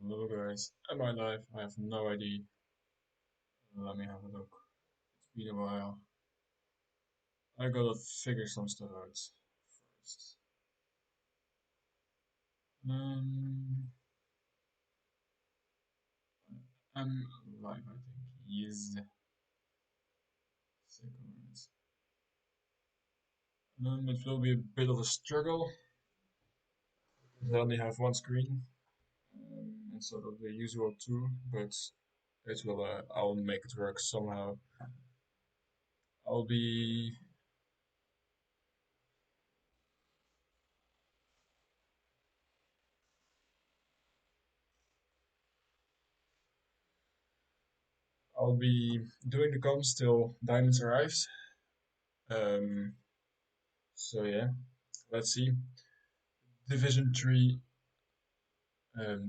Hello guys, am I live? I have no idea. Let me have a look. It's been a while. I gotta figure some stuff out first. Um, I'm live, I think. Yes. Second. It will be a bit of a struggle. I only have one screen instead of the usual two, but it will. I'll make it work somehow. I'll be. I'll be doing the comms till Diamonds arrives. Um, so yeah, let's see. Division 3,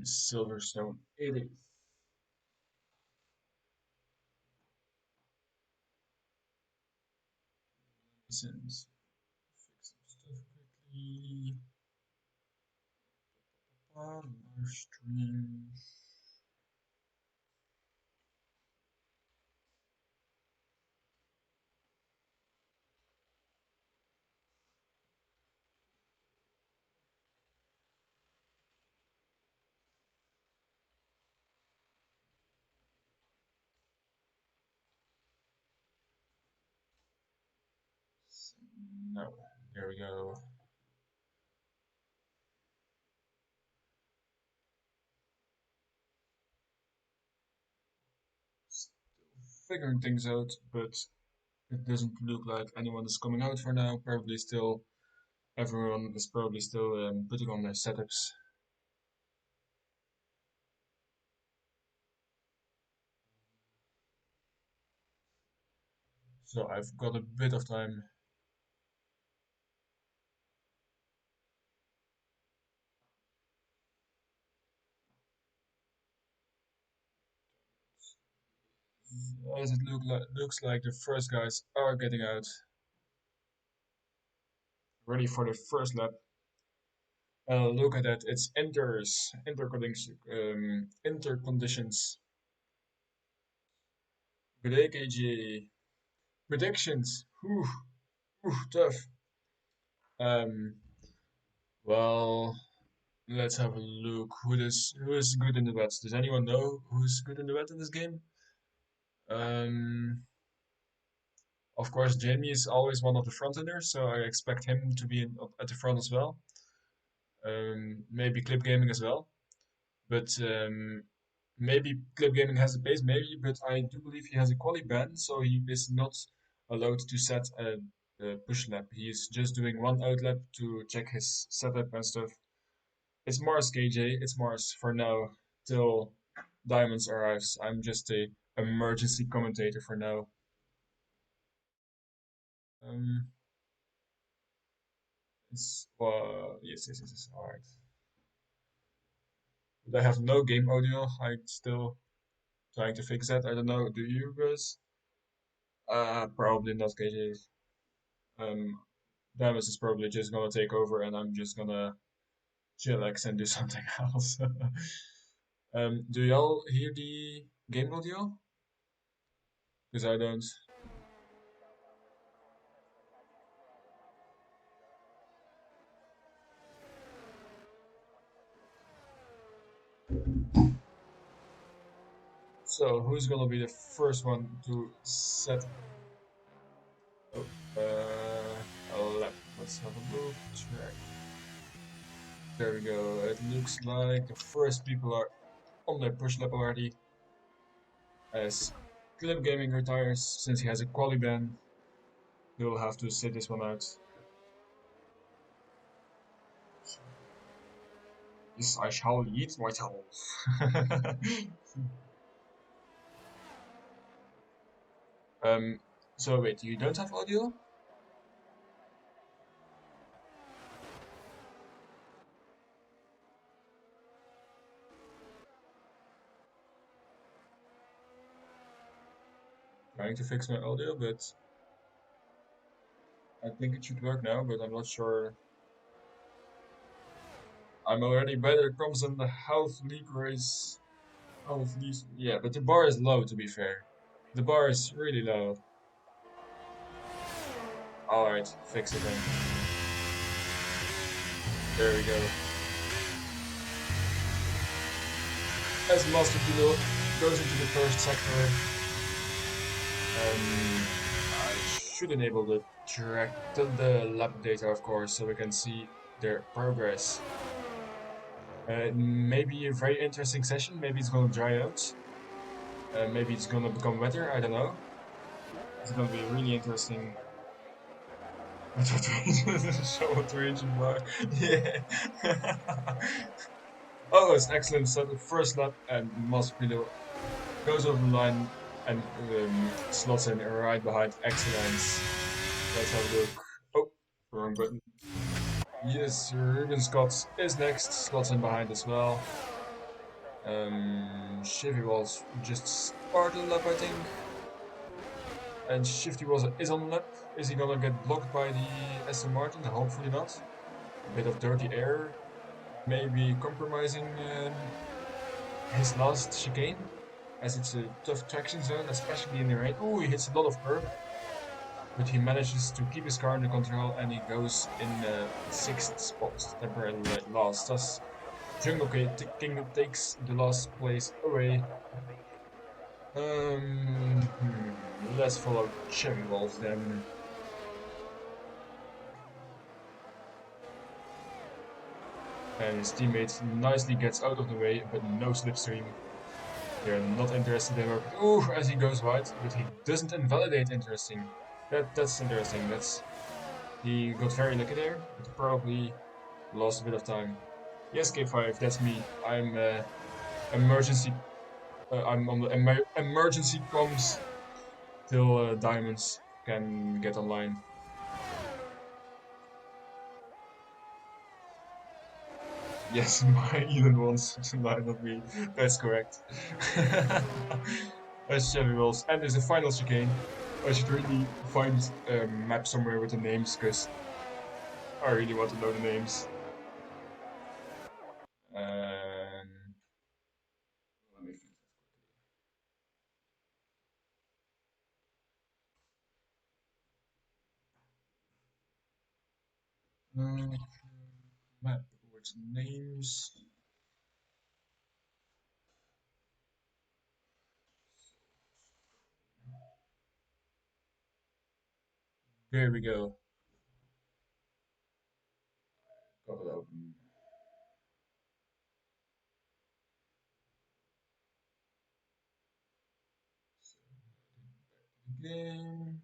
Silverstone it is. Since fix some stuff quickly. Live stream. No, there we go. Still figuring things out, but it doesn't look like anyone is coming out for now. Probably still, everyone is probably still putting on their setups. So I've got a bit of time. As it looks like the first guys are getting out, ready for the first lap. Look at that, it's interconditions. Good day, KG. Predictions. Tough. Um, well, let's have a look. Who is good in the wets? Does anyone know who's good in the wet in this game? Um, of course, Jamie is always one of the front runners, so I expect him to be at the front as well. Maybe Clip Gaming as well. But maybe Clip Gaming has a pace, maybe, but I do believe he has a quali ban, so he is not allowed to set a push lap. He is just doing one out lap to check his setup and stuff. It's Mars, KJ. It's Mars for now till Diamonds arrives. I'm just a emergency commentator for now. Um, it's yes. All right. But I have no game audio. I'm still trying to fix that. I don't know. Do you guys? Probably not, KJ. Um, Davis is probably just gonna take over, and I'm just gonna chillax and do something else. Do y'all hear the game audio? Because I don't. So who's gonna be the first one to set? Oh, a lap. Let's have a look. Track. There we go. It looks like the first people are on their push lap already. As Clip Gaming retires, since he has a quali ban, he will have to sit this one out. Yes, I shall eat myself. um, so wait, you don't have audio? Trying to fix my audio, but I think it should work now, but I'm not sure. I'm already better comps in the half league race. Half league, yeah, but the bar is low to be fair. The bar is really low. Alright, fix it then. There we go. As Master Kilo goes into the first sector, I should enable the the lap data, of course, so we can see their progress. Maybe a very interesting session. Maybe it's gonna dry out. Maybe it's gonna become wetter. I don't know. It's gonna be really interesting. Short range bar. Yeah. Oh, it's excellent. So the first lap and Maspino goes over the line and slots in right behind Excellence. Let's have a look. Oh, wrong button. Yes, Ruben Scott is next. Slots in behind as well. Chevy was just started the lap, I think. And Shifty was is on the lap. Is he gonna get blocked by the Aston Martin? Hopefully not. A bit of dirty air, maybe compromising his last chicane, as it's a tough traction zone, especially in the rain. Ooh, he hits a lot of curb, but he manages to keep his car under control, and he goes in the sixth spot, temporarily last. Thus, Jungle King takes the last place away. Let's follow Cherry Wolf then. And his teammate nicely gets out of the way, but no slipstream. They're not interested in working. Ooh, as he goes wide, but he doesn't invalidate. Interesting. That's interesting. He got very lucky there, but probably lost a bit of time. Yes, K5, that's me. I'm emergency. I'm on the emergency comms till diamonds can get online. Yes, my Elon wants to line up me. That's correct. That's Chevy Wells. And there's a final chicane. I should really find a map somewhere with the names, because I really want to know the names. Let me map with names. There we go. Got it open. Game.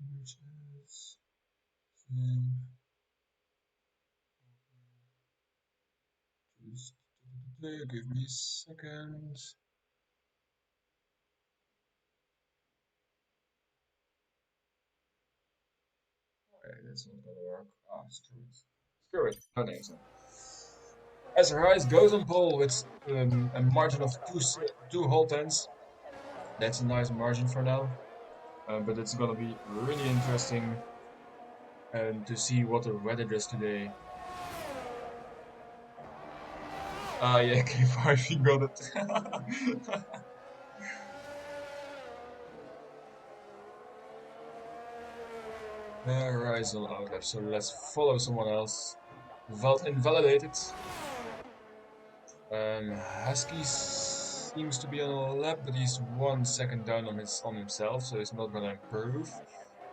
Images. Just give me a second. Okay, that's not gonna work. Ah, screw it. Screw it. No names then. As Rice goes on pole with a margin of two whole tenths. That's a nice margin for now. But it's gonna be really interesting to see what the weather does today. Ah, yeah, K5, he got it. Rise on outlap, so let's follow someone else. Invalidated. Husky seems to be on a lap, but he's 1 second down on himself, so he's not gonna improve.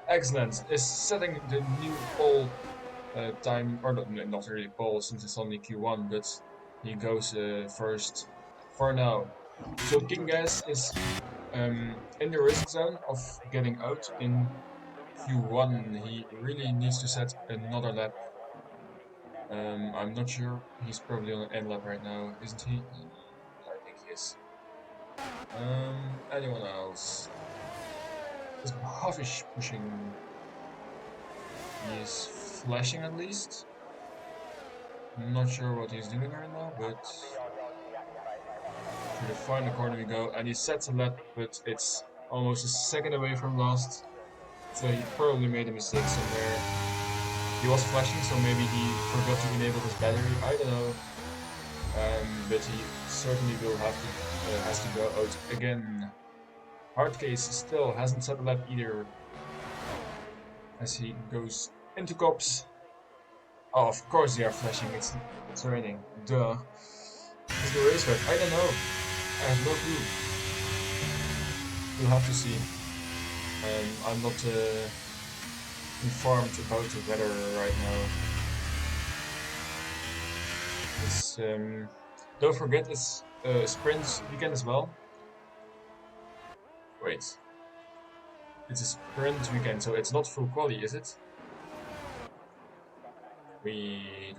Excellent, is setting the new pole time, or not really pole since it's only Q1, but he goes first for now. So King Gas is in the risk zone of getting out in Q1. He really needs to set another lap. I'm not sure. He's probably on an end lap right now, isn't he? I think he is. Anyone else? Is Hoffish pushing? He is flashing at least. I'm not sure what he's doing right now, but to the final corner we go, and he sets a lap, but it's almost a second away from last, so he probably made a mistake somewhere. He was flashing, so maybe he forgot to enable his battery. I don't know. But he certainly will have to has to go out again. Hardcase still hasn't set a lap either, as he goes into cops. Oh, of course they are flashing. It's raining. Duh. Is the race wet? I don't know. I have no clue. We'll have to see. I'm not informed about the weather right now. It's don't forget it's sprint weekend as well. Wait, it's a sprint weekend, so it's not full quali, is it? Wait.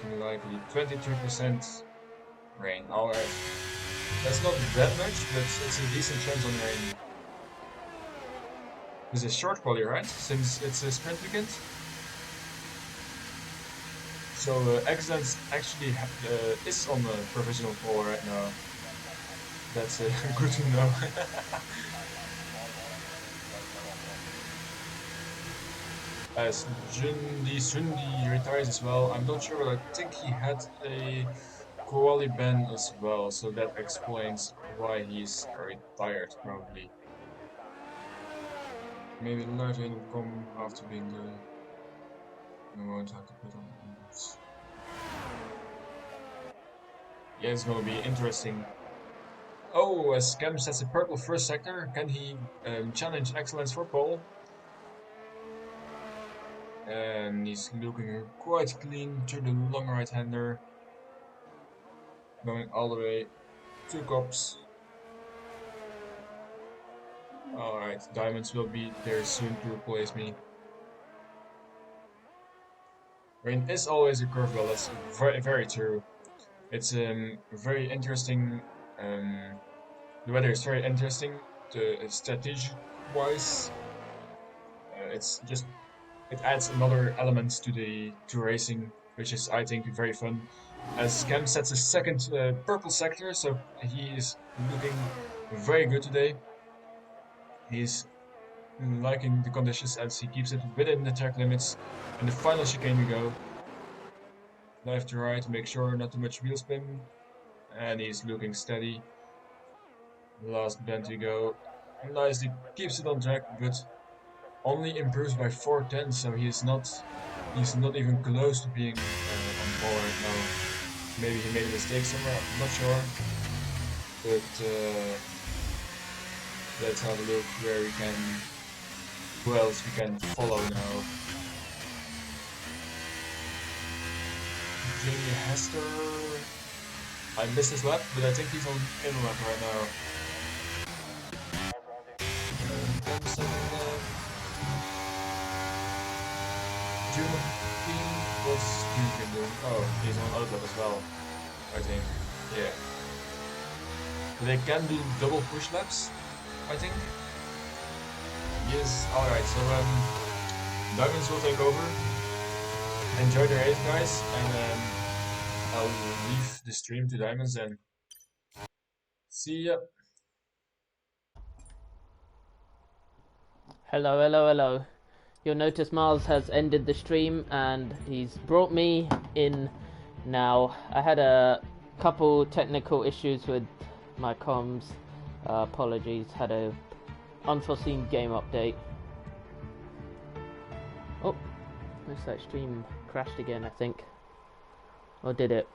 Too likely 23% rain. Alright, that's not that much, but it's a decent chance on rain. It's a short quali, right? Since it's a sprint weekend. So Excellence actually is on the provisional pole right now. That's good to know. As Sundi retires as well, I'm not sure, but I think he had a quali ban as well, so that explains why he's retired probably. Maybe the large will come after being the... We won't have to put on the numbers. Yeah, it's gonna be interesting. Oh, as Cam sets a purple first sector, can he challenge Excellence for pole? And he's looking quite clean to the long right-hander. Going all the way to cops. Alright, Diamonds will be there soon to replace me. Rain is always a curveball, that's very, very true. It's very interesting. The weather is very interesting, strategy-wise. It adds another element to racing, which is, I think, very fun. As Cam sets a second purple sector, so he is looking very good today. He's liking the conditions as he keeps it within the track limits. In the final chicane we go. Left to right, make sure not too much wheel spin. And he's looking steady. Last bend we go. Nicely keeps it on track, but only improves by 4/10, so he's not even close to being on pole right now. Maybe he made a mistake somewhere, I'm not sure. But let's have a look who else we can follow now. Jamie Hester. I missed his lap, but I think he's on in lap right now. What's June doing? Oh, he's on outlap as well, I think. Yeah. They can do double push laps, I think. Yes, alright, so Diamonds will take over. Enjoy the race, guys, and I'll leave the stream to Diamonds and see ya. Hello. You'll notice Mars has ended the stream and he's brought me in now. I had a couple technical issues with my comms. Apologies, had a unforeseen game update. Oh, looks like stream crashed again, I think. Or did it?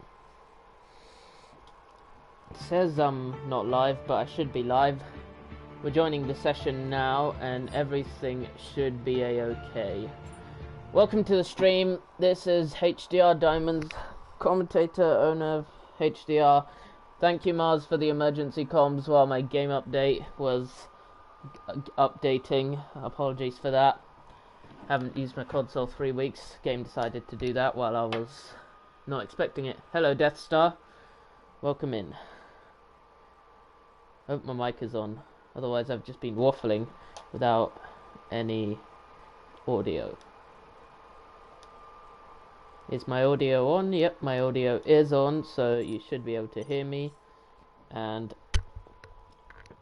It says I'm not live, but I should be live. We're joining the session now and everything should be a-okay. Welcome to the stream. This is HDR Diamonds, commentator, owner of HDR. Thank you, Mars, for the emergency comms while my game update was updating. Apologies for that. Haven't used my console 3 weeks. Game decided to do that while I was not expecting it. Hello, Death Star. Welcome in. Hope my mic is on. Otherwise, I've just been waffling without any audio. Is my audio on? Yep, my audio is on, so you should be able to hear me. And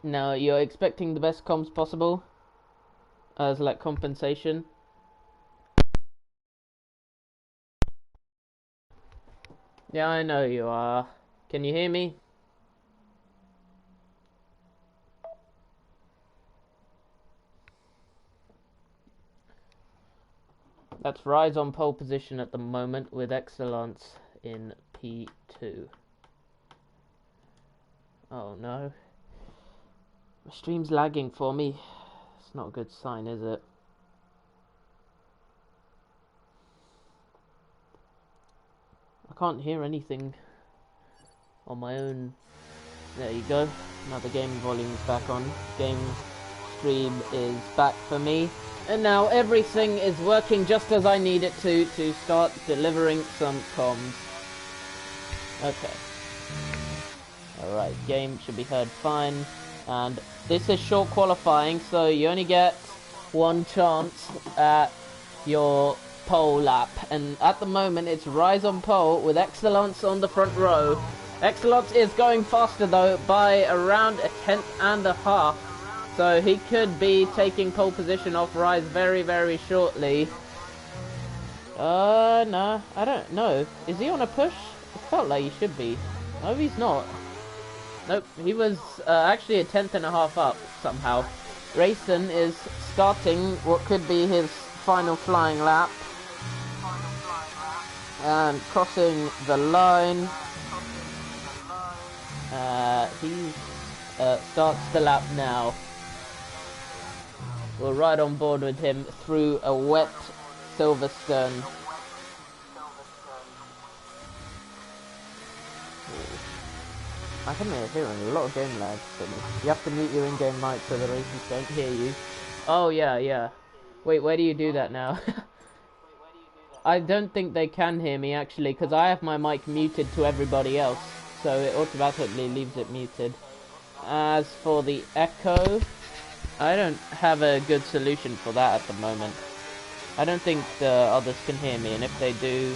now you're expecting the best comms possible. as like compensation. Yeah, I know you are. Can you hear me? That's Rise on pole position at the moment with Excellence in P2. Oh no. My stream's lagging for me. It's not a good sign, is it? I can't hear anything on my own. There you go. Now the game volume is back on. Game stream is back for me. And now everything is working just as I need it to start delivering some comms. Okay. Alright, game should be heard fine. And this is short qualifying, so you only get one chance at your pole lap. And at the moment it's Rise on pole with Excellence on the front row. Excellence is going faster though by around a tenth and a half. So he could be taking pole position off Rise very, very shortly. No, I don't know. Is he on a push? It felt like he should be. No, he's not. Nope, he was actually a tenth and a half up somehow. Rayson is starting what could be his final flying lap. And crossing the line. He starts the lap now. We're right on board with him through a wet Silverstone. I can hear a lot of game lag. You have to mute your in-game mic so the races don't hear you. Oh yeah. Wait, where do you do that now? I don't think they can hear me actually, because I have my mic muted to everybody else, so it automatically leaves it muted. As for the echo, I don't have a good solution for that at the moment. I don't think the others can hear me, and if they do,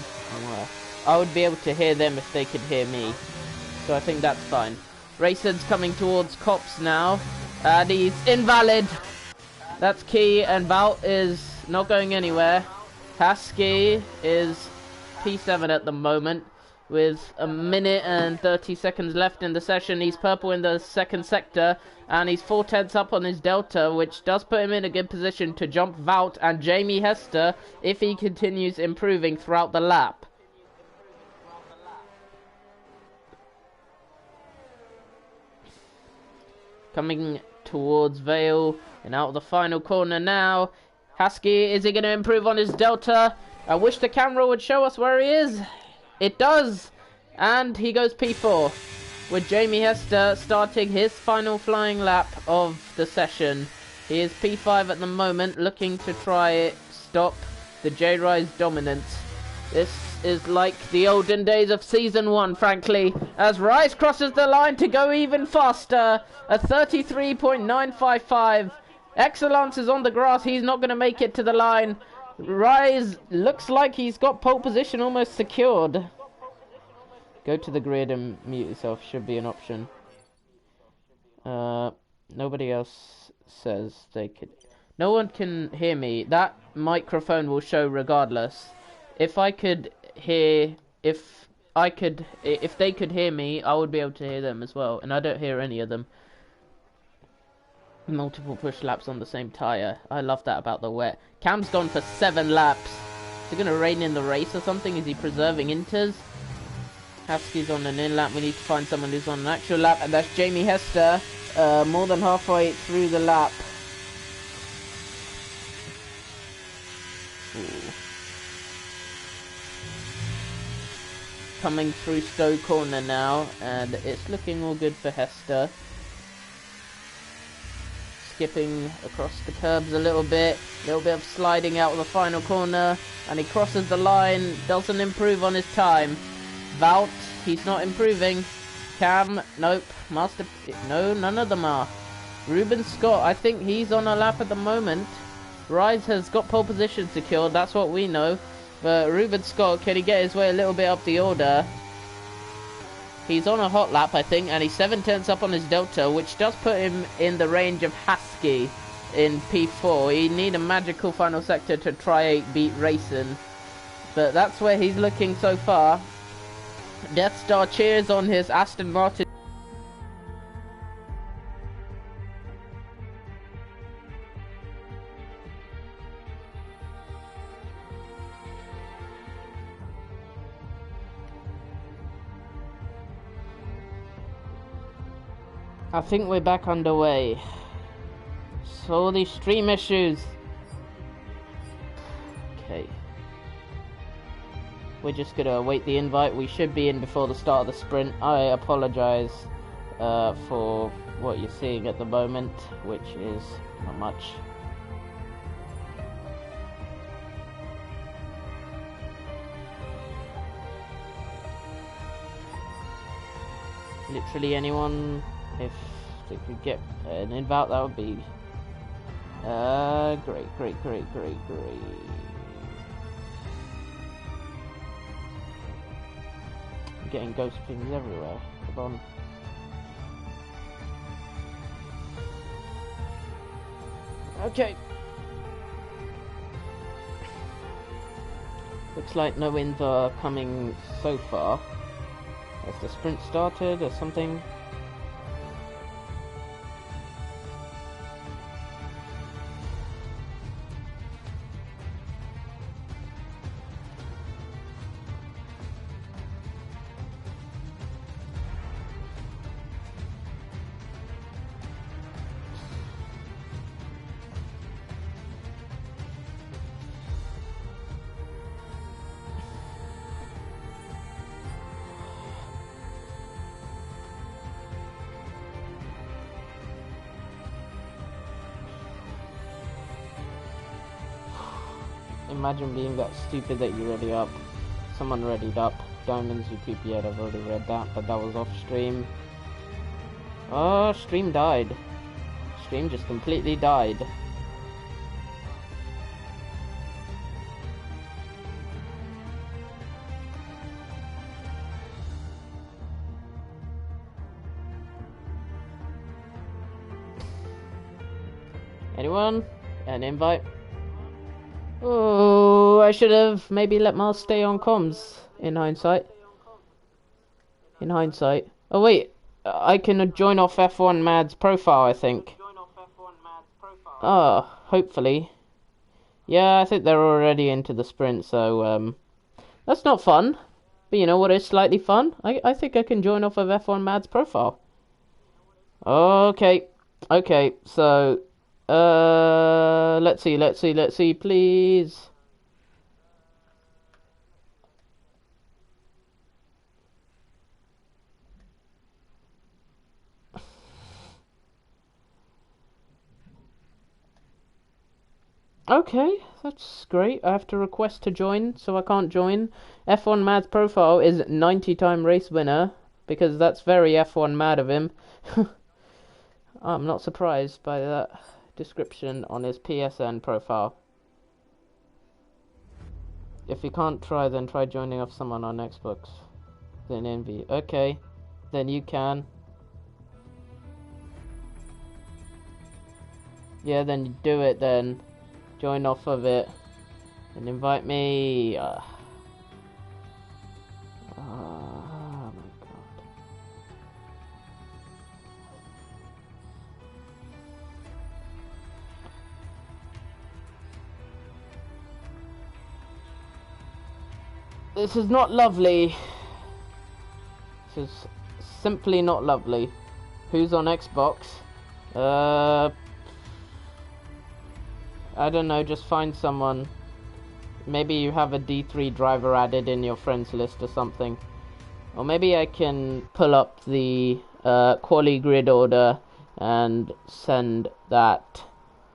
I would be able to hear them if they could hear me. So I think that's fine. Rayson's coming towards Cops now, and he's invalid. That's key, and Bout is not going anywhere. Husky is P7 at the moment, with a minute and 30 seconds left in the session. He's purple in the second sector, and he's 4/10 up on his delta, which does put him in a good position to jump Vout and Jamie Hester if he continues improving throughout the lap. Coming towards Vale and out of the final corner now. Husky, is he going to improve on his delta? I wish the camera would show us where he is. It does. And he goes P4 with Jamie Hester starting his final flying lap of the session. He is P5 at the moment, looking to try stop the J-Rise dominance. This is like the olden days of Season 1, frankly, as Rise crosses the line to go even faster. A 33.955. Excellence is on the grass. He's not going to make it to the line. Rise looks like he's got pole position almost secured. Go to the grid and mute yourself should be an option. Nobody else says they could. No one can hear me. That microphone will show regardless. If they could hear me, I would be able to hear them as well, and I don't hear any of them. Multiple push laps on the same tyre. I love that about the wet. Cam's gone for 7 laps. Is it going to rain in the race or something? Is he preserving inters? Husky's on an in lap. We need to find someone who's on an actual lap, and that's Jamie Hester, more than halfway through the lap. Ooh. Coming through Stowe Corner now, and it's looking all good for Hester. Skipping across the curbs a little bit of sliding out of the final corner, and he crosses the line, doesn't improve on his time. Vout, he's not improving. Cam, nope. Master, no, none of them are. Ruben Scott, I think he's on a lap at the moment. Rise has got pole position secured, that's what we know. But Ruben Scott, can he get his way a little bit up the order? He's on a hot lap, I think, and he's 7/10 up on his delta, which does put him in the range of Husky. in P4. He need a magical final sector to try beat racing, but that's where he's looking so far. Death Star cheers on his Aston Martin. I think we're back underway. So these stream issues. Okay. We're just gonna await the invite. We should be in before the start of the sprint. I apologize for what you're seeing at the moment, which is not much. Literally anyone, if they could get an invite, that would be great. I'm getting ghost pings everywhere. Come on. Okay. Looks like no wins are coming so far. Has the sprint started or something? Imagine being that stupid that you ready up. Someone readied up. Diamonds, you poopy head. I've already read that, but that was off stream. Oh, stream died. Stream just completely died. Anyone? An invite? Oh, I should have maybe let Miles stay on comms, in hindsight. Oh wait, I can join off F1 Mad's profile, I think. Oh, hopefully. Yeah, I think they're already into the sprint, so, that's not fun. But you know what is slightly fun? I think I can join off of F1 Mad's profile. Okay, so, let's see, please. Okay, that's great. I have to request to join, so I can't join. F1 Mad's profile is 90-time race winner, because that's very F1 Mad of him. I'm not surprised by that description on his PSN profile. If you can't try, then try joining off someone on Xbox. Then envy. Okay, then you can. Yeah, then do it then. Join off of it. And invite me. Oh my god. This is not lovely. This is simply not lovely. Who's on Xbox? I don't know, just find someone. Maybe you have a D3 driver added in your friends list or something. Or maybe I can pull up the quali grid order and send that.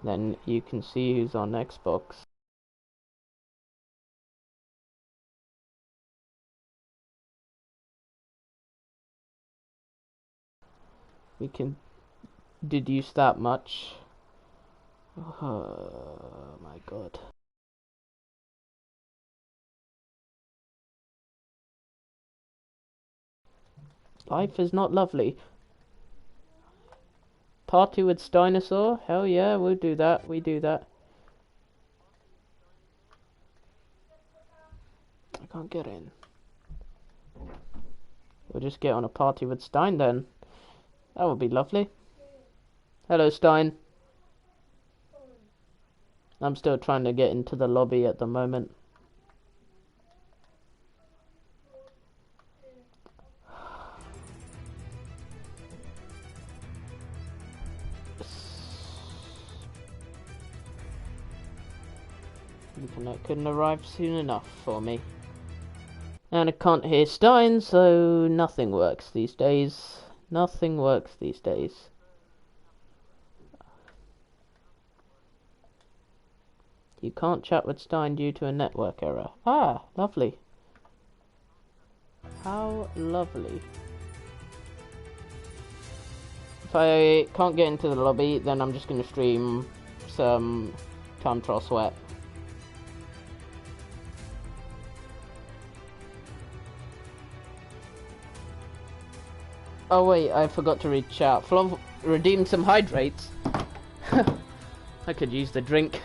Then you can see who's on Xbox. We can deduce that much. Oh my god. Life is not lovely. Party with Dinosaur? Hell yeah, we'll do that. We do that. I can't get in. We'll just get on a party with Stein then. That would be lovely. Hello, Stein. I'm still trying to get into the lobby at the moment. Internet couldn't arrive soon enough for me. And I can't hear Stein, so nothing works these days. Nothing works these days. You can't chat with Stein due to a network error. Ah, lovely. How lovely. If I can't get into the lobby, then I'm just going to stream some Time Trial Sweat. Oh wait, I forgot to read chat. Flov redeemed some hydrates. I could use the drink.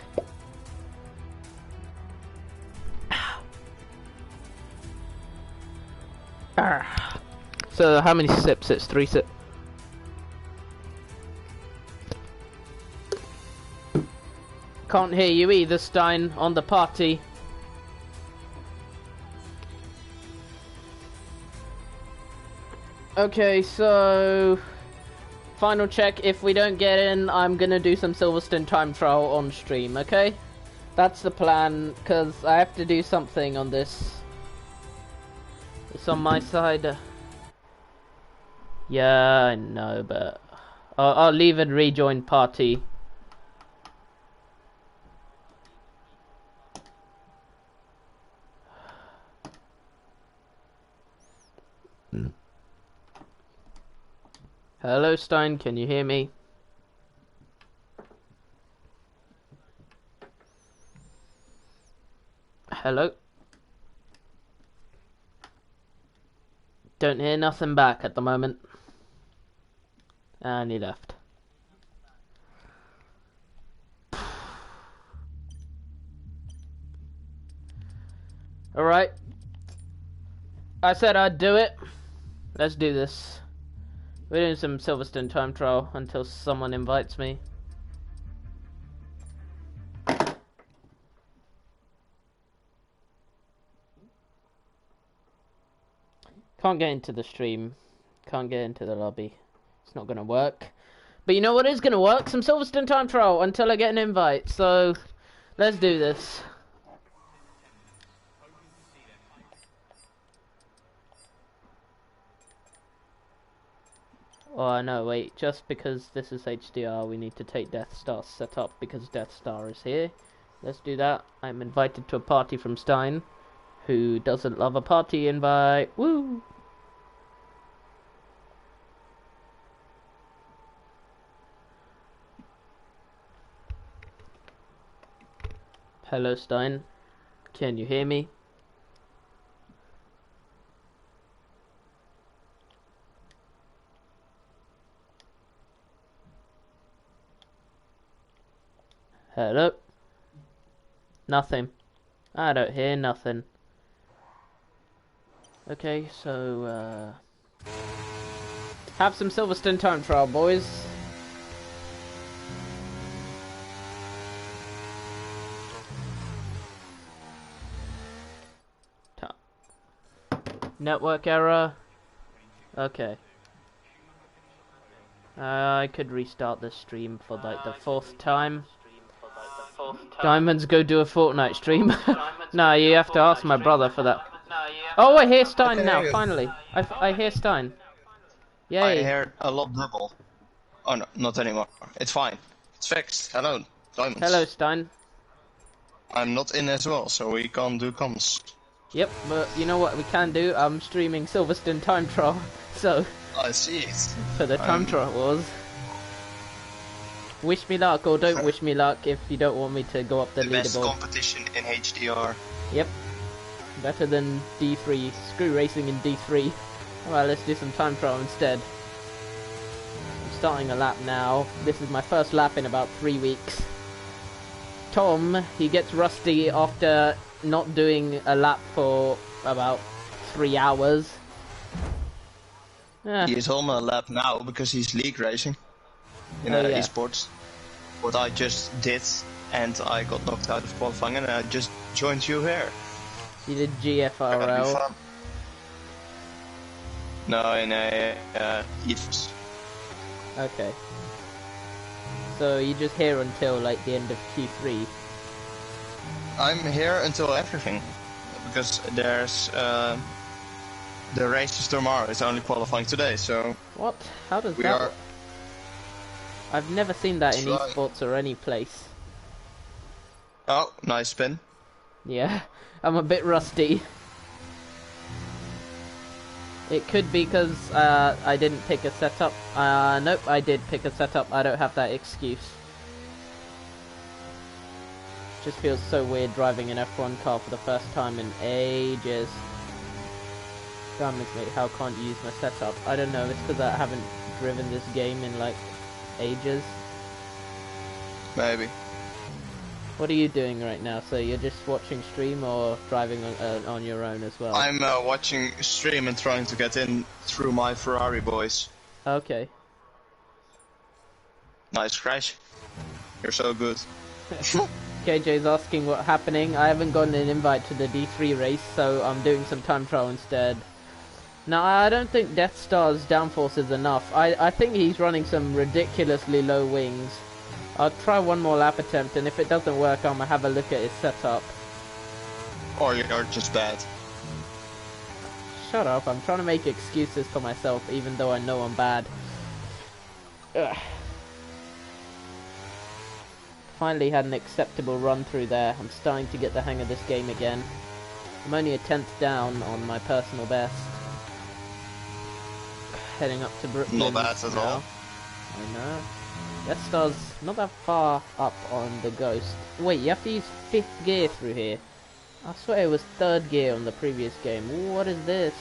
So how many sips? It's 3 sips. Can't hear you either, Stein, on the party. Okay, so final check. If we don't get in, I'm gonna do some Silverstone time trial on stream, okay? That's the plan, because I have to do something on this. It's on my side. Yeah, I know, but I'll leave and rejoin party. Hello, Stein, can you hear me? Hello? Don't hear nothing back at the moment. And he left. Alright. I said I'd do it. Let's do this. We're doing some Silverstone time trial until someone invites me. Can't get into the stream. Can't get into the lobby. It's not gonna work. But you know what is gonna work? Some Silverstone time trial until I get an invite. So, let's do this. Oh no, wait, just because this is HDR, we need to take Death Star set up because Death Star is here. Let's do that. I'm invited to a party from Stein, who doesn't love a party invite. Woo! Hello, Stein. Can you hear me? Hello? Nothing. I don't hear nothing. Okay, so, have some Silverstone time trial, boys. Network error. Okay. I could restart the stream for like the 4th time. Diamonds, go do a Fortnite stream. No, you have to ask my brother for that. Oh, I hear Stein now, finally. I hear Stein. Yay. I heard a lot double. Oh no, not anymore. It's fine. It's fixed. Hello, Diamonds. Hello, Stein. I'm not in as well, so we can't do comms. Yep, but you know what we can do? I'm streaming Silverstone time trial, so... I see it. For the time trial wars. Wish me luck, or don't wish me luck if you don't want me to go up the leaderboard. Best competition in HDR. Yep. Better than D3. Screw racing in D3. Alright, let's do some time trial instead. I'm starting a lap now. This is my first lap in about 3 weeks. Tom, he gets rusty after not doing a lap for about 3 hours. He's on a lap now because he's league racing in esports. What I just did, and I got knocked out of qualifying, and I just joined you here. You did GFRL? No, in EVs. Okay. So you're just here until like the end of Q3? I'm here until everything, because there's the race is tomorrow. It's only qualifying today, so. What? How does that work? I've never seen that in esports or any place. Oh, nice spin. Yeah, I'm a bit rusty. It could be because I didn't pick a setup. Nope, I did pick a setup. I don't have that excuse. Just feels so weird driving an F1 car for the first time in ages. Damn it, mate, how can't you use my setup? I don't know, it's because I haven't driven this game in like ages. Maybe. What are you doing right now? So you're just watching stream or driving on your own as well? I'm watching stream and trying to get in through my Ferrari boys. Okay. Nice crash. You're so good. KJ's asking what's happening. I haven't gotten an invite to the D3 race, so I'm doing some time trial instead. Now, I don't think Death Star's downforce is enough. I think he's running some ridiculously low wings. I'll try one more lap attempt, and if it doesn't work, I'm gonna have a look at his setup. Or you're just bad. Shut up, I'm trying to make excuses for myself, even though I know I'm bad. Ugh. Finally had an acceptable run through there. I'm starting to get the hang of this game again. I'm only a 10th down on my personal best. Heading up to Brooklyn. Not bad at all. I know. Death Star's not that far up on the Ghost. Wait, you have to use 5th gear through here. I swear it was 3rd gear on the previous game. What is this?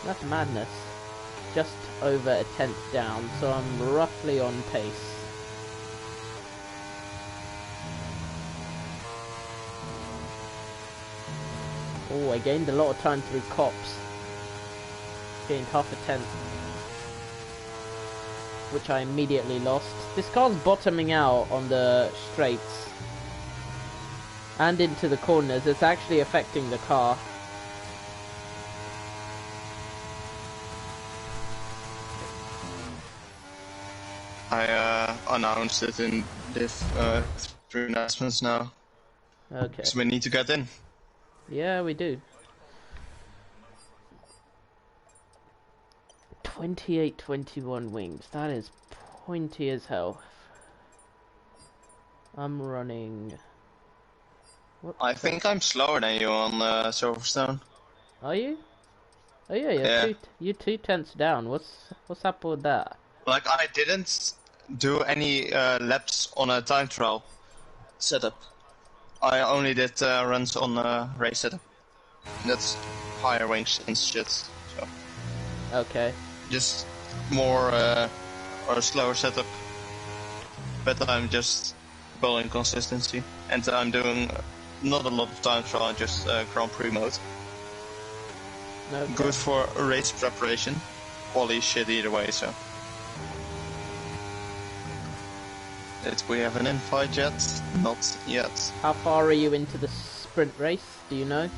That's madness. Just over a 10th down, so I'm roughly on pace. Oh, I gained a lot of time through cops. Gained half a 10th. Which I immediately lost. This car's bottoming out on the straights. And into the corners. It's actually affecting the car. I announced it in diff 3 announcements now. Okay. So we need to get in. Yeah, we do. 28-21 wings. That is pointy as hell. I'm running... What I think I'm slower than you on Silverstone. Are you? Oh yeah, you're 2 tenths down. What's up with that? Like, I didn't do any laps on a time trial setup. I only did runs on race setup. That's higher wings and shit. So. Okay. Just more or a slower setup. But I'm just building consistency. And I'm doing not a lot of time trial, just Grand Prix mode. Okay. Good for race preparation. Quality shit either way, so. Did we have an invite yet? Not yet. How far are you into the sprint race? Do you know?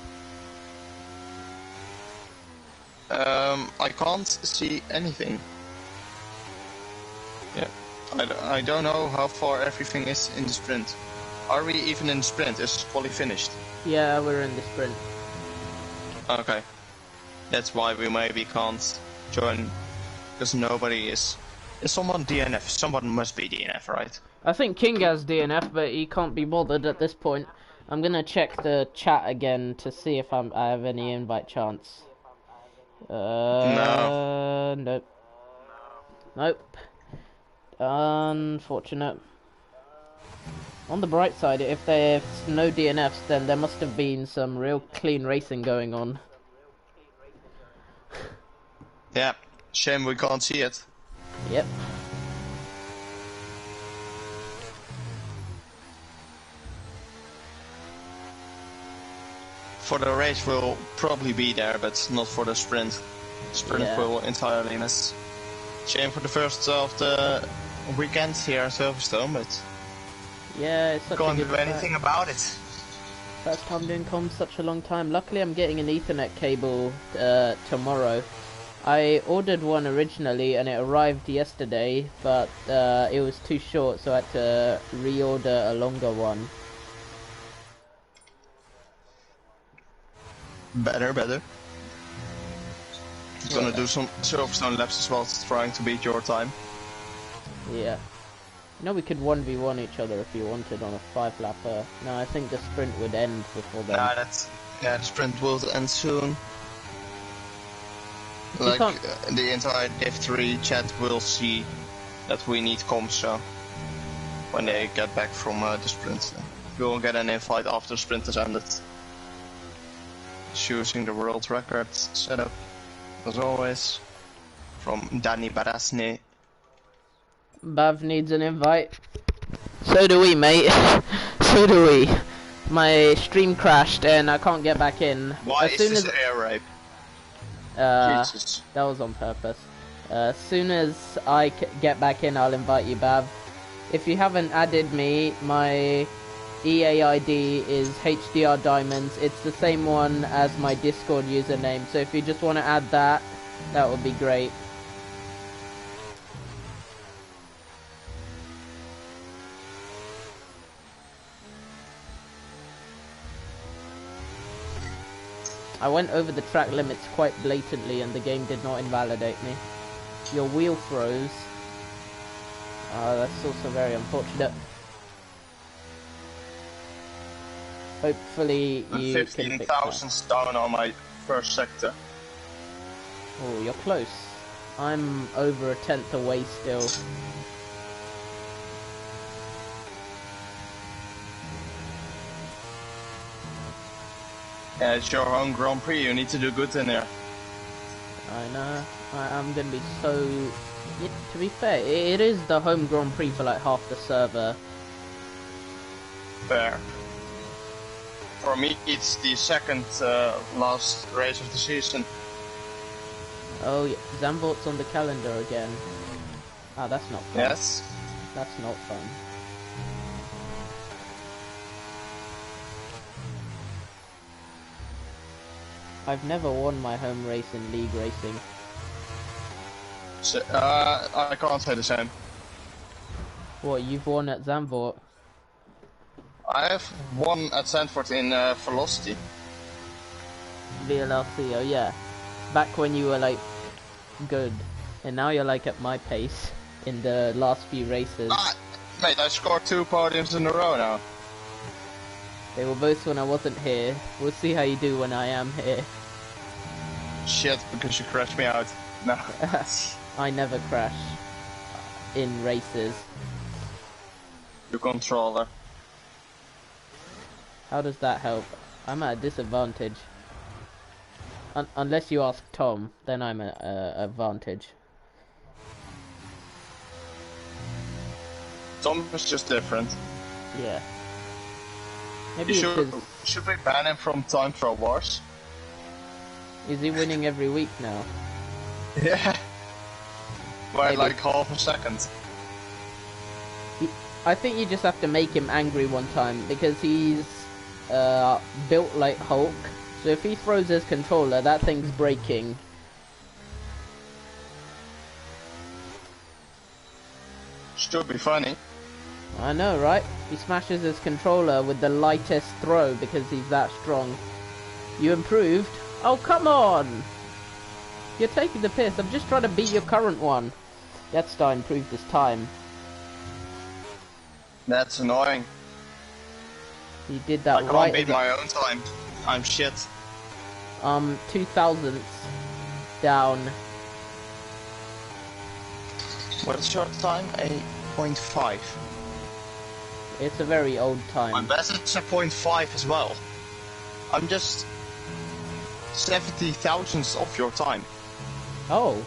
I can't see anything. Yeah, I don't know how far everything is in the sprint. Are we even in the sprint? Is quali finished? Yeah, we're in the sprint. Okay. That's why we maybe can't join, because nobody is... Is someone DNF? Someone must be DNF, right? I think King has DNF, but he can't be bothered at this point. I'm gonna check the chat again to see if I have any invite chance. No. Nope. Nope. Unfortunate. On the bright side, if there's no DNFs, then there must have been some real clean racing going on. Yeah, shame we can't see it. Yep. for the race will probably be there, but not for the sprint. Sprint Yeah. will entirely miss. Shame for the first of the weekend here at Silverstone, but Yeah, it's such a can't good do anything track. about it. First time doing comms such a long time. Luckily I'm getting an Ethernet cable tomorrow. I ordered one originally and it arrived yesterday, but it was too short, so I had to reorder a longer one. Better. Gonna Well, do some Silverstone laps as well, trying to beat your time. yeah. You know, we could 1v1 each other if you wanted on a 5-lapper. No, I think the sprint would end before then. Nah, the sprint will end soon. Like, can't- the entire Div3 chat will see that we need comms, so when they get back from the sprint, we'll get an invite after the sprint has ended. Choosing the world record setup, as always, from Danny Barasne. Bav needs an invite. So do we, mate. So do we. My stream crashed and I can't get back in. Why as is soon this as air rape? Jesus. that was on purpose. As soon as I get back in, I'll invite you, Bav. If you haven't added me, my EA ID is HDR Diamonds. It's the same one as my Discord username. So if you just want to add that, that would be great. I went over the track limits quite blatantly and the game did not invalidate me. Your wheel froze. That's also very unfortunate. Hopefully I'm you can fix that. 15,000 down on my first sector. Oh, you're close. I'm over a tenth away still. Yeah, it's your home Grand Prix, you need to do good in there. I know. I'm gonna be so... Yeah, to be fair, it is the home Grand Prix for like half the server. Fair. For me, it's the second last race of the season. Oh, yeah. Zandvoort's on the calendar again. Ah, that's not fun. Yes. That's not fun. I've never won my home race in league racing. So, I can't say the same. What, you've won at Zandvoort? I have won at Zandvoort in Velocity. VLLC, oh yeah. Back when you were like good. And now you're like at my pace in the last few races. Mate, I scored 2 podiums in a row now. They were both when I wasn't here. We'll see how you do when I am here. Shit, because you crashed me out. No. I never crash in races. Your controller. How does that help? I'm at a disadvantage. Unless you ask Tom, then I'm at advantage. Tom is just different. Yeah. Maybe You it's 'cause... should we ban him from Time Trial Wars? Is he winning every week now? Yeah. By Maybe. like half a second. I think you just have to make him angry one time, because he's built like Hulk. So if he throws his controller, that thing's breaking. Should be funny. I know, right? He smashes his controller with the lightest throw because he's that strong. You improved? Oh, come on! You're taking the piss. I'm just trying to beat your current one. Jetstar improved his time. That's annoying. He did that I can't right. beat my own time. I'm shit. 2,000ths down. What's your time? 8.5. It's a very old My time. best is a 0.5 as well. I'm just 70 thousandths of your time. Oh.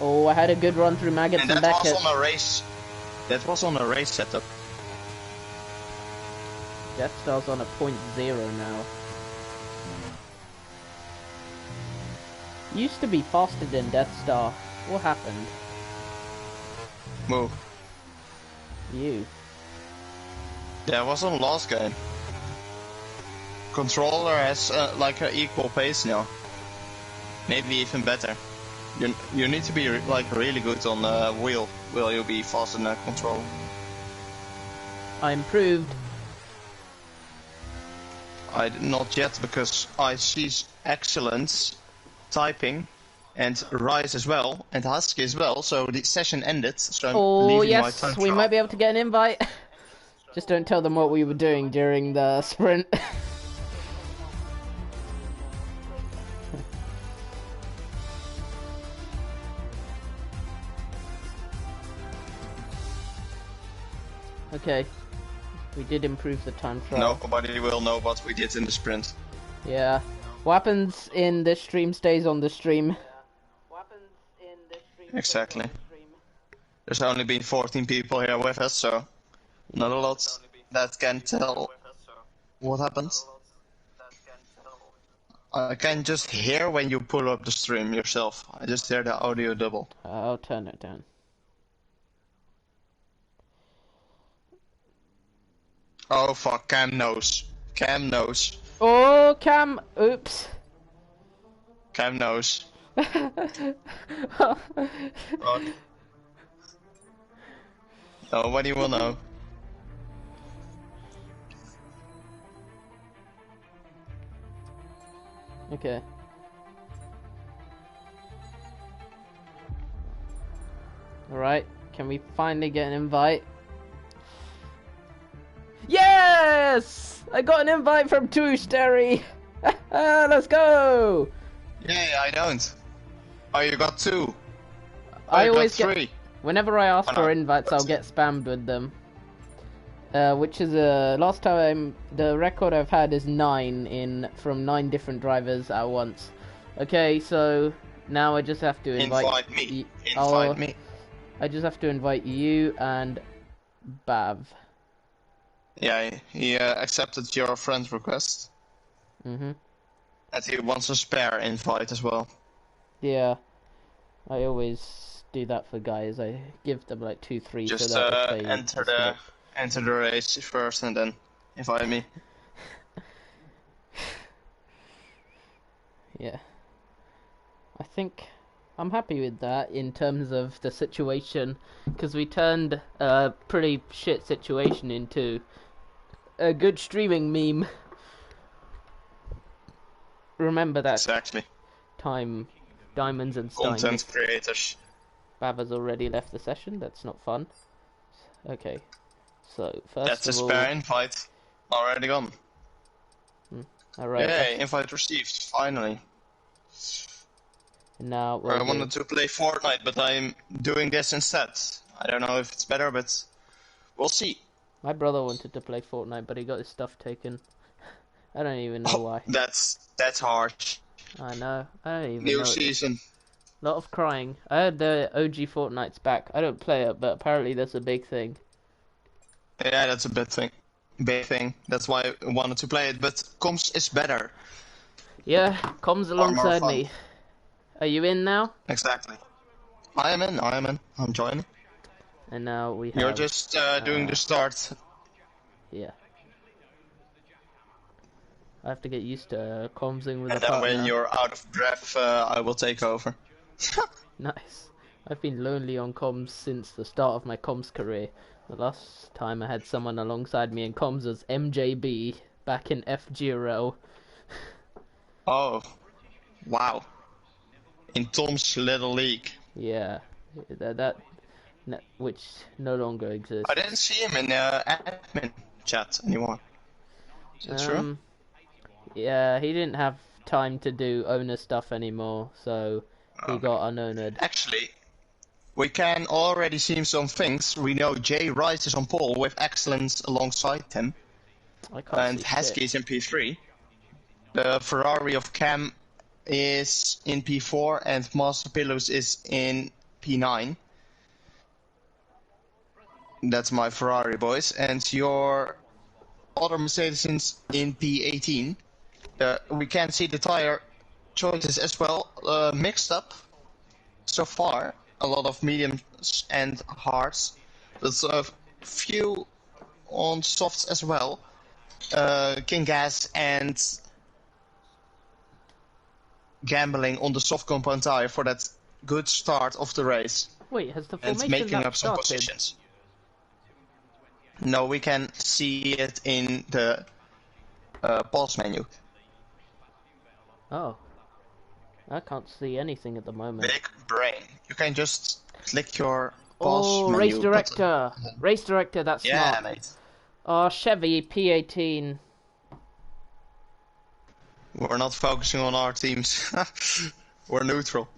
Oh, I had a good run through Maggots And and that was Beckett. on a race. That was on a race setup. Death Star's on a 0.0 now. Used to be faster than Death Star. What happened? Move. You. That was on last game. Controller has like an equal pace now. Maybe even better. You need to be like really good on wheel. Will you be faster than a controller? I improved. Not yet, because I see excellence typing and Rise as well and Husky as well. So the session ended. So I'm leaving my time yes, we might be able to get an invite. Just don't tell them what we were doing during the sprint. Okay, we did improve the time trial. Nobody will know what we did in the sprint. Yeah. What happens in this stream stays on the stream. Exactly. There's only been 14 people here with us, so not a lot that can tell what happened. I can just hear when you pull up the stream yourself. I just hear the audio double. I'll turn it down. Oh fuck, Cam knows. Cam knows. Oh, Cam! Oops. Cam knows. Nobody will know. Okay. Alright, can we finally get an invite? Yes! I got an invite from Sterry. Let's go! Yay, I don't. Oh, you got 2. I always got get 3. Whenever I ask for invites, I'll get spammed with them. Which is last time the record I've had is 9 from 9 different drivers at once. Okay, so now I just have to invite me. Invite me. I just have to invite you and Bav. Yeah, he accepted your friend request. Mhm. And he wants a spare invite as well. Yeah, I always do that for guys. I give them like 2, 3. Just so that if they enter the race first and then invite me. Yeah, I think I'm happy with that in terms of the situation, because we turned a pretty shit situation into a good streaming meme. Remember that Exactly. time, Diamonds and Steins. Content creators. Bav has already left the session. That's not fun. Okay, so first That's a of all, spare invite. Already gone. alright. Yay, invite received, finally. Now I wanted to play Fortnite, but I'm doing this instead. I don't know if it's better, but we'll see. My brother wanted to play Fortnite, but he got his stuff taken. I don't even know why. That's harsh. I know. I don't even know. New season. Lot of crying. I heard the OG Fortnite's back. I don't play it, but apparently that's a big thing. Yeah, that's a big thing. Big thing. That's why I wanted to play it, but comms is better. Yeah, comms alongside me. Are you in now? Exactly. I am in. I'm joining. And now we have... You're just doing the start. Yeah. I have to get used to commsing with and a then partner. when you're out of breath, I will take over. Nice. I've been lonely on comms since the start of my comms career. The last time I had someone alongside me in comms was MJB back in FGRL. Oh, wow. In Tom's Little League. Yeah, which no longer exists. I didn't see him in the admin chat anymore. Is that true? Yeah, he didn't have time to do owner stuff anymore, so he got unowned. Actually, we can already see some things. We know Jay Rice is on pole with excellence alongside him. I can't and see Heskey shit. is in P3. The Ferrari of Cam is in P4 and Master Pillows is in P9. That's my Ferrari, boys. And your other Mercedes in P18. We can see the tire choices as well, mixed up so far. A lot of mediums and hards, but a few on softs as well. King Gas and gambling on the soft compound tire for that good start of the race. Wait, has the and formation making lap up some started? positions. No, we can see it in the pause menu. Oh. I can't see anything at the moment. Big brain. You can just click your pause Oh, menu. race director! Race director, that's Yeah, smart. mate. Oh, Chevy P18. We're not focusing on our teams. We're neutral.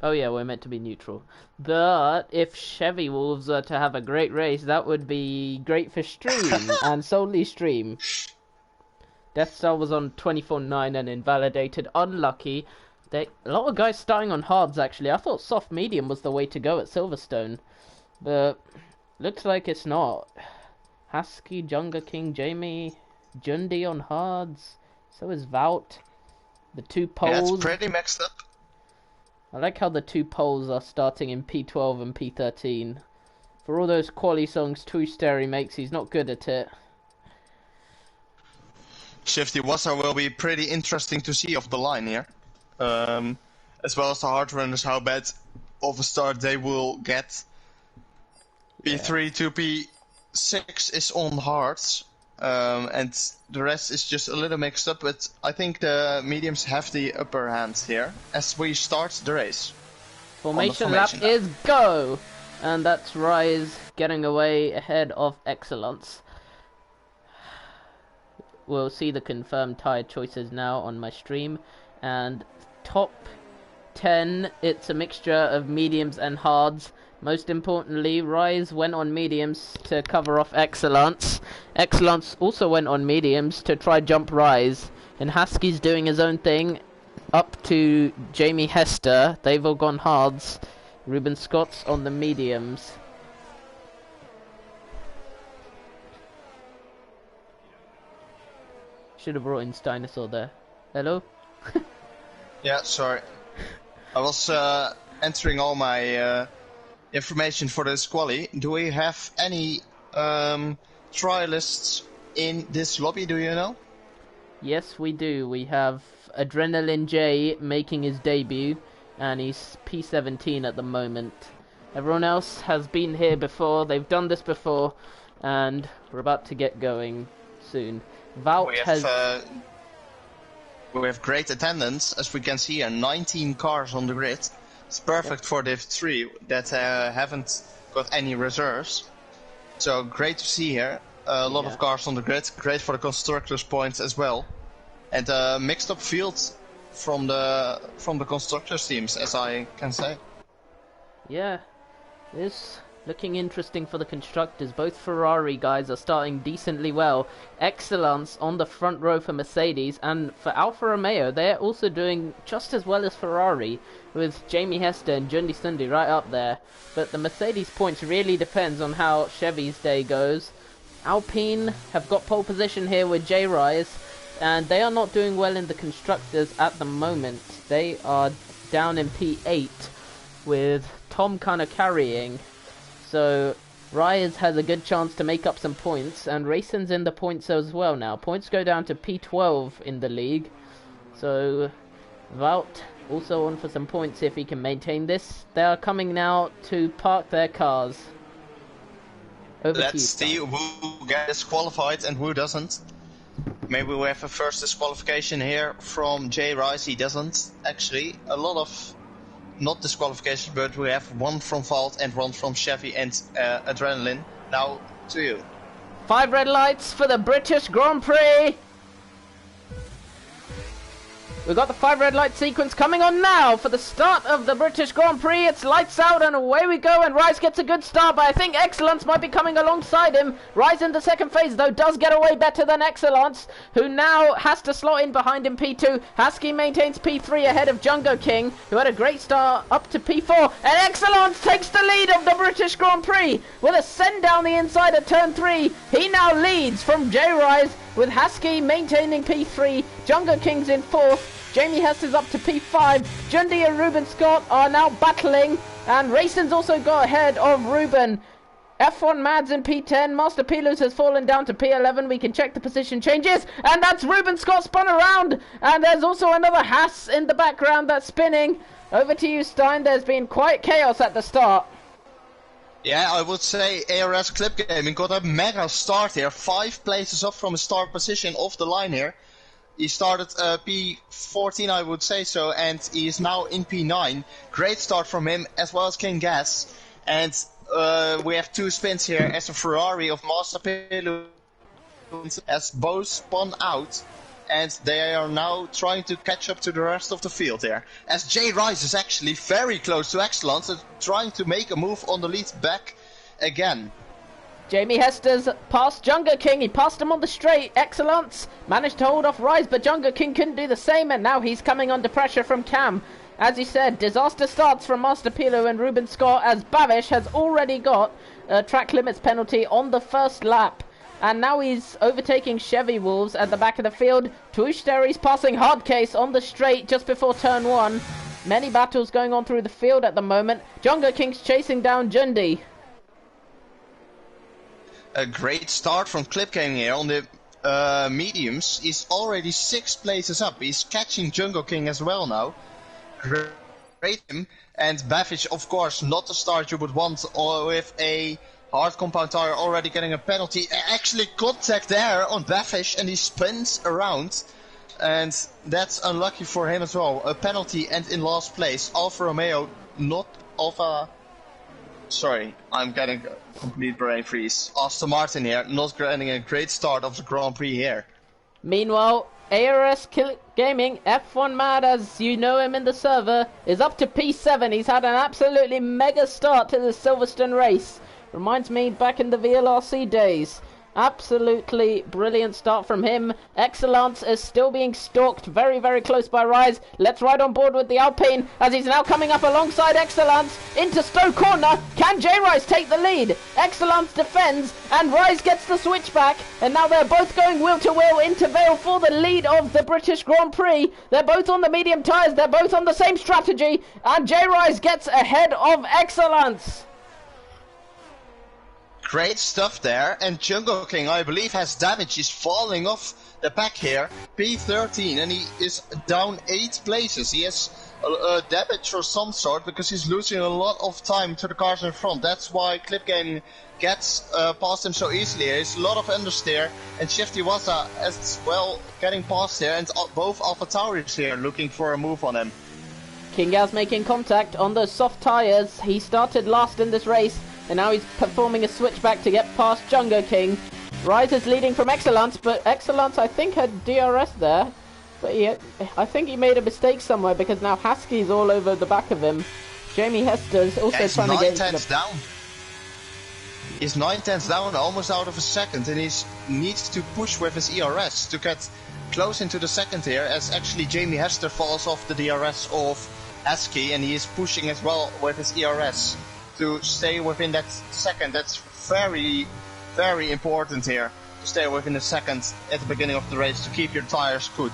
Oh yeah, we're meant to be neutral. But if Chevy Wolves are to have a great race, that would be great for Stream, and solely Stream. Death Star was on 24-9 and invalidated. Unlucky. A lot of guys starting on hards, actually. I thought soft medium was the way to go at Silverstone. But looks like it's not. Husky, Junga King, Jamie, Jundi on hards. So is Vout. The two poles. Yeah, it's pretty mixed up. I like how the two poles are starting in P12 and P13. For all those quali songs Twosteri makes, he's not good at it. Shifty Wasser will be pretty interesting to see off the line here. As well as the hard runners, how bad of a start they will get. P3 to P6 is on hards. And the rest is just a little mixed up, but I think the mediums have the upper hand here as we start the race. Formation lap is go! And that's Rise getting away ahead of Excellence. We'll see the confirmed tire choices now on my stream. And top 10, it's a mixture of mediums and hards. Most importantly, Rise went on mediums to cover off Excellence. Excellence also went on mediums to try jump Rise. And Husky's doing his own thing up to Jamie Hester. They've all gone hards. Ruben Scott's on the mediums. Should have brought in Steinosaur there. Hello? Yeah, sorry. I was entering all my information for this quali. Do we have any trialists in this lobby, do you know? Yes, we do. We have Adrenaline J making his debut, and he's P17 at the moment. Everyone else has been here before, they've done this before, and we're about to get going soon. Vout we have great attendance, as we can see here, 19 cars on the grid. It's perfect for Div 3 that haven't got any reserves. So great to see here. A lot of cars on the grid, great for the constructors' points as well. And mixed up field from the constructors' teams, as I can say. Yeah, it's looking interesting for the constructors. Both Ferrari guys are starting decently well. Excellence on the front row for Mercedes, and for Alfa Romeo, they're also doing just as well as Ferrari, with Jamie Hester and Jundi Sundi right up there. But the Mercedes points really depends on how Chevy's day goes. Alpine have got pole position here with J-Rise, and they are not doing well in the constructors at the moment. They are down in P8 with Tom kind of carrying. So Rise has a good chance to make up some points, and Racin's in the points as well now. Points go down to P12 in the league. So Vout also on for some points if he can maintain this. They are coming now to park their cars. Let's see who gets qualified and who doesn't. Maybe we have a first disqualification here from J Rice. He doesn't actually. A lot of not disqualification, but we have one from Vault and one from Chevy and Adrenaline. Now to you. 5 red lights for the British Grand Prix. We've got the 5 red light sequence coming on now for the start of the British Grand Prix. It's lights out and away we go, and Rise gets a good start, but I think Excellence might be coming alongside him. Rise in the second phase, though, does get away better than Excellence, who now has to slot in behind him P2. Husky maintains P3 ahead of Jungo King, who had a great start up to P4, and Excellence takes the lead of the British Grand Prix with a send down the inside at turn 3. He now leads from J-Rise, with Husky maintaining P3, Jungo King's in 4th, Jamie Hester's up to P5, Jundi and Ruben Scott are now battling, and Rayson's also got ahead of Ruben. F1 Mads in P10, Master Pilus has fallen down to P11, we can check the position changes, and that's Ruben Scott spun around, and there's also another Haas in the background that's spinning. Over to you, Stein, there's been quite chaos at the start. Yeah, I would say ARS Clip Gaming got a mega start here, 5 places up from a start position off the line here. He started P14, I would say so, and he is now in P9. Great start from him, as well as King Gas. And we have 2 spins here as a Ferrari of Master Pilu as both spun out. And they are now trying to catch up to the rest of the field here. As J Rise is actually very close to Excellence and trying to make a move on the lead back again. Jamie Hester's passed Jungo King, he passed him on the straight. Excellence managed to hold off Rise, but Jungo King couldn't do the same, and now he's coming under pressure from Cam. As you said, disaster starts from Master Pilo and Ruben Scott, as Bavish has already got a track limits penalty on the first lap. And now he's overtaking Chevy Wolves at the back of the field. Tuishteri's passing Hardcase on the straight just before turn 1. Many battles going on through the field at the moment. Jungo King's chasing down Jundi. A great start from Clip Gaming here on the mediums. He's already 6 places up. He's catching Jungle King as well now. Great him. And Bavish, of course, not the start you would want with a hard compound tire already getting a penalty. Actually contact there on Bavish, and he spins around. And that's unlucky for him as well. A penalty and in last place. Alfa Romeo, not Alfa... Sorry, I'm getting a complete brain freeze. Aston Martin here, not getting a great start of the Grand Prix here. Meanwhile, ARS Gaming, F1 Mad, as you know him in the server, is up to P7. He's had an absolutely mega start to the Silverstone race. Reminds me back in the VLRC days. Absolutely brilliant start from him. Excellence is still being stalked very, very close by Rise. Let's ride on board with the Alpine as he's now coming up alongside Excellence into Stowe Corner. Can J-Rise take the lead? Excellence defends and Rise gets the switchback, and now they're both going wheel to wheel into Vale for the lead of the British Grand Prix. They're both on the medium tyres, they're both on the same strategy, and J-Rise gets ahead of Excellence. Great stuff there, and Jungle King, I believe, has damage. He's falling off the back here, P13, and he is down 8 places. He has damage of some sort because he's losing a lot of time to the cars in front. That's why Clip Gaming gets past him so easily. There's a lot of understeer, and Shifty Waza as well getting past here, and both Alpha Tauris here looking for a move on him. King Gaz making contact on those soft tyres. He started last in this race, and now he's performing a switchback to get past Jungo King. Rise is leading from Excellence, but Excellence I think had DRS there. But I think he made a mistake somewhere because now Husky's all over the back of him. Jamie Hester's also trying to get into the... down. He's 9/10 down, almost out of a second, and he needs to push with his ERS to get close into the second here, as actually Jamie Hester falls off the DRS of Husky, and he is pushing as well with his ERS to stay within that second. That's very, very important here, to stay within the second at the beginning of the race to keep your tires good.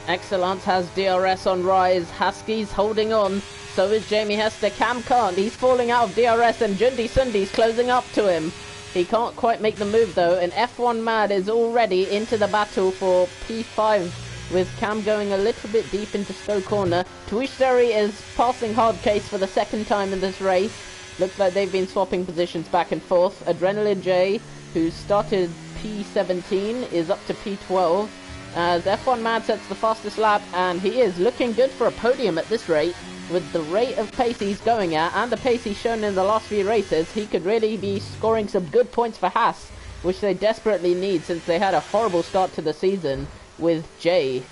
Excellence has DRS on Rise. Husky's holding on. So is Jamie Hester. Cam can't. He's falling out of DRS, and Jundi Sundi's closing up to him. He can't quite make the move though, and F1 Mad is already into the battle for P5, with Cam going a little bit deep into Stowe Corner. Tuishteri is passing Hardcase for the second time in this race. Looks like they've been swapping positions back and forth. Adrenaline J, who started P17, is up to P12, as F1 Mad sets the fastest lap, and he is looking good for a podium at this rate. With the rate of pace he's going at, and the pace he's shown in the last few races, he could really be scoring some good points for Haas, which they desperately need since they had a horrible start to the season with J.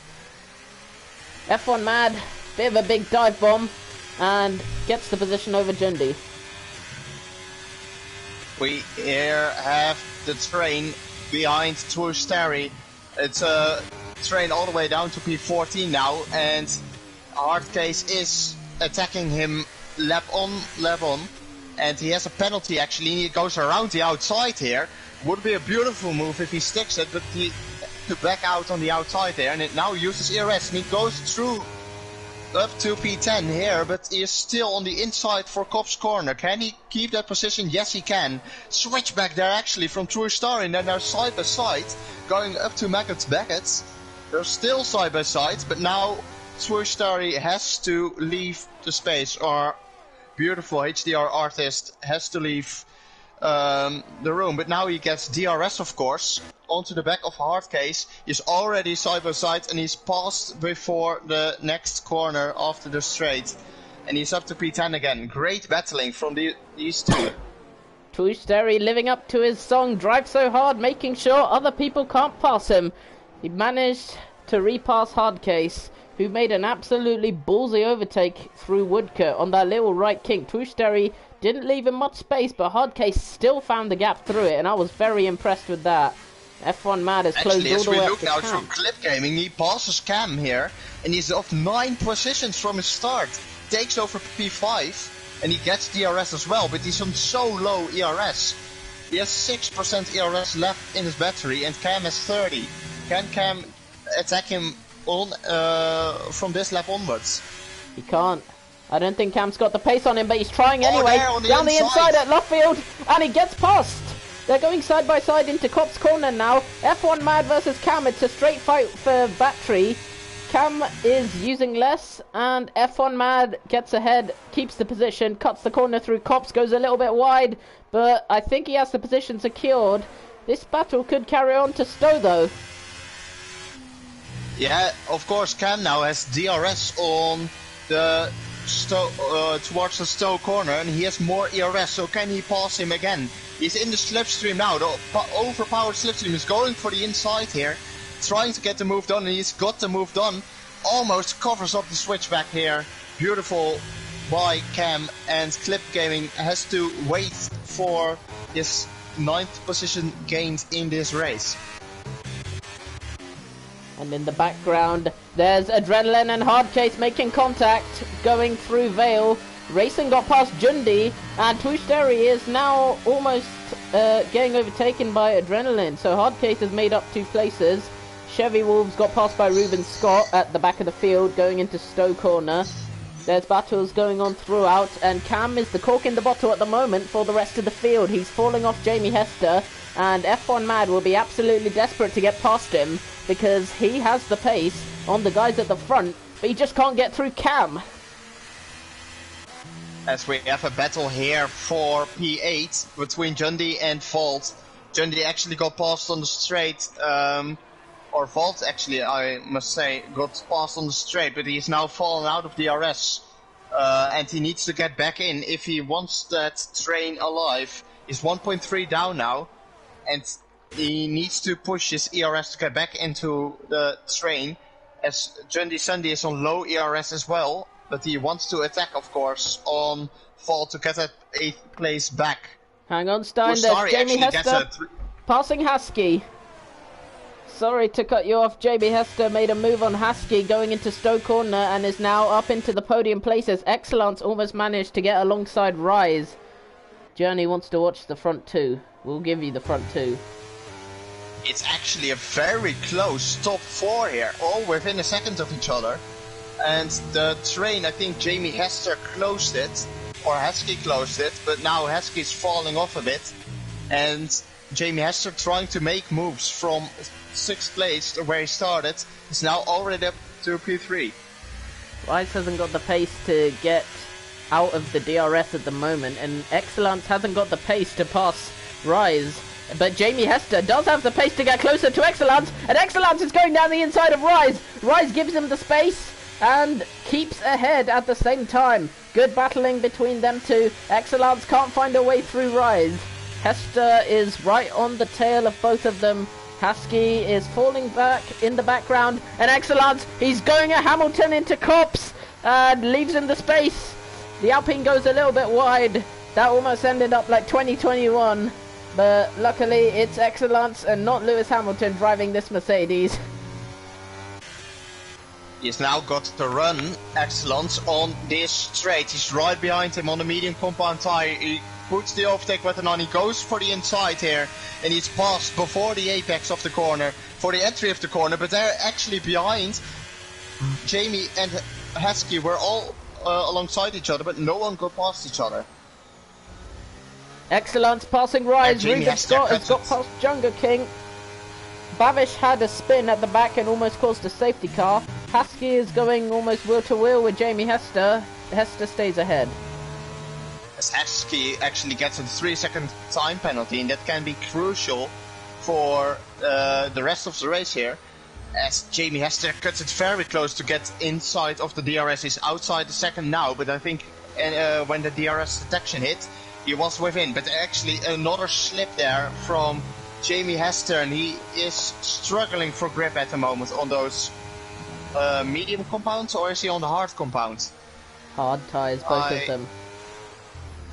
F1 Mad, bit of a big dive bomb, and gets the position over Jundi. We here have the train behind Tourstari. It's a train all the way down to P14 now, and Hardcase is attacking him lap on, and he has a penalty actually. He goes around the outside here. Would be a beautiful move if he sticks it, but he to back out on the outside there, and it now uses ERS, and he goes through up to P10 here, but he is still on the inside for Cop's corner. Can he keep that position? Yes, he can. Switch back there actually from Tourstari, and then they're side by side, going up to Maggots Beckett. They're still side by side, but now Tourstari has to leave the space, or beautiful HDR artist has to leave the room. But now he gets DRS, of course, onto the back of Hardcase. He's already side by side, and he's passed before the next corner after the straight, and he's up to P10 again. Great battling from these two. Tourstari living up to his song Drive So Hard, making sure other people can't pass him. He managed to repass Hardcase, who made an absolutely ballsy overtake through Woodcut on that little right kink. Tourstari didn't leave him much space, but Hardcase still found the gap through it, and I was very impressed with that. F1 Mad is closed all the way up to Cam. Actually, as we look now through clip gaming, he passes Cam here, and he's off 9 positions from his start. Takes over P5, and he gets DRS as well, but he's on so low ERS. He has 6% ERS left in his battery, and Cam has 30. Can Cam attack him on from this lap onwards? He can't. I don't think Cam's got the pace on him, but he's trying anyway. Down the inside at Luffield, and he gets past. They're going side by side into Cop's corner now. F1 Mad versus Cam. It's a straight fight for battery. Cam is using less, and F1 Mad gets ahead, keeps the position, cuts the corner through Cops, goes a little bit wide, but I think he has the position secured. This battle could carry on to Stowe though. Yeah, of course Cam now has DRS on the towards the Stowe corner, and he has more ERS, so can he pass him again? He's in the slipstream now. The overpowered slipstream is going for the inside here, trying to get the move done, and he's got the move done. Almost covers up the switchback here. Beautiful by Cam, and Clip Gaming has to wait for his 9th position gained in this race. And in the background, there's Adrenaline and Hardcase making contact, going through Vale. Racing got past Jundi, and Tourstari is now almost getting overtaken by Adrenaline. So Hardcase has made up 2 places. Chevy Wolves got passed by Ruben Scott at the back of the field, going into Stowe corner. There's battles going on throughout, and Cam is the cork in the bottle at the moment for the rest of the field. He's falling off Jamie Hester, and F1 Mad will be absolutely desperate to get past him, because he has the pace on the guys at the front, but he just can't get through Cam. As we have a battle here for P8 between Jundi and Vault. Jundi actually got passed on the straight, or Vault actually, I must say, got passed on the straight, but he's now fallen out of DRS. And he needs to get back in if he wants that train alive. He's 1.3 down now, and he needs to push his ERS to get back into the train, as Jundi Sunday is on low ERS as well, but he wants to attack, of course, on Fall to get that 8th place back. Hang on, Stein, there's Jamie Hester passing Haskey. Sorry to cut you off. Jamie Hester made a move on Haskey going into Stowe corner and is now up into the podium places. Excellence almost managed to get alongside Rise. Journey wants to watch the front 2. We'll give you the front 2. It's actually a very close top 4 here, all within a second of each other. And the train, I think Jamie Hester closed it, or Haskey closed it, but now Haskey's falling off a bit. And Jamie Hester trying to make moves from 6th place, where he started, is now already up to P3. Rise hasn't got the pace to get out of the DRS at the moment, and Excellence hasn't got the pace to pass Rise. But Jamie Hester does have the pace to get closer to Excellence, and Excellence is going down the inside of Rise. Rise gives him the space and keeps ahead at the same time. Good battling between them two. Excellence can't find a way through Rise. Hester is right on the tail of both of them, Husky is falling back in the background, and Excellence, he's going at Hamilton into Copse and leaves him the space. The Alpine goes a little bit wide. That almost ended up like 2021, but luckily it's Excellence and not Lewis Hamilton driving this Mercedes. He's now got to run Excellence on this straight. He's right behind him on the medium compound tyre. He puts the overtake button on, he goes for the inside here, and he's passed before the apex of the corner, for the entry of the corner, but they're actually behind. Jamie and Heskey were all alongside each other, but no one got past each other. Excellence passing Rise, Ruben Scott has got past Jungle King. Bavish had a spin at the back and almost caused a safety car. Husky is going almost wheel to wheel with Jamie Hester. Hester stays ahead. As Heskey actually gets a 3-second time penalty, and that can be crucial for the rest of the race here. As Jamie Hester cuts it very close to get inside of the DRS. He's outside the second now, but I think when the DRS detection hit, he was within. But actually another slip there from Jamie Hester, and he is struggling for grip at the moment on those medium compounds, or is he on the hard compound? Hard tyres, both of them.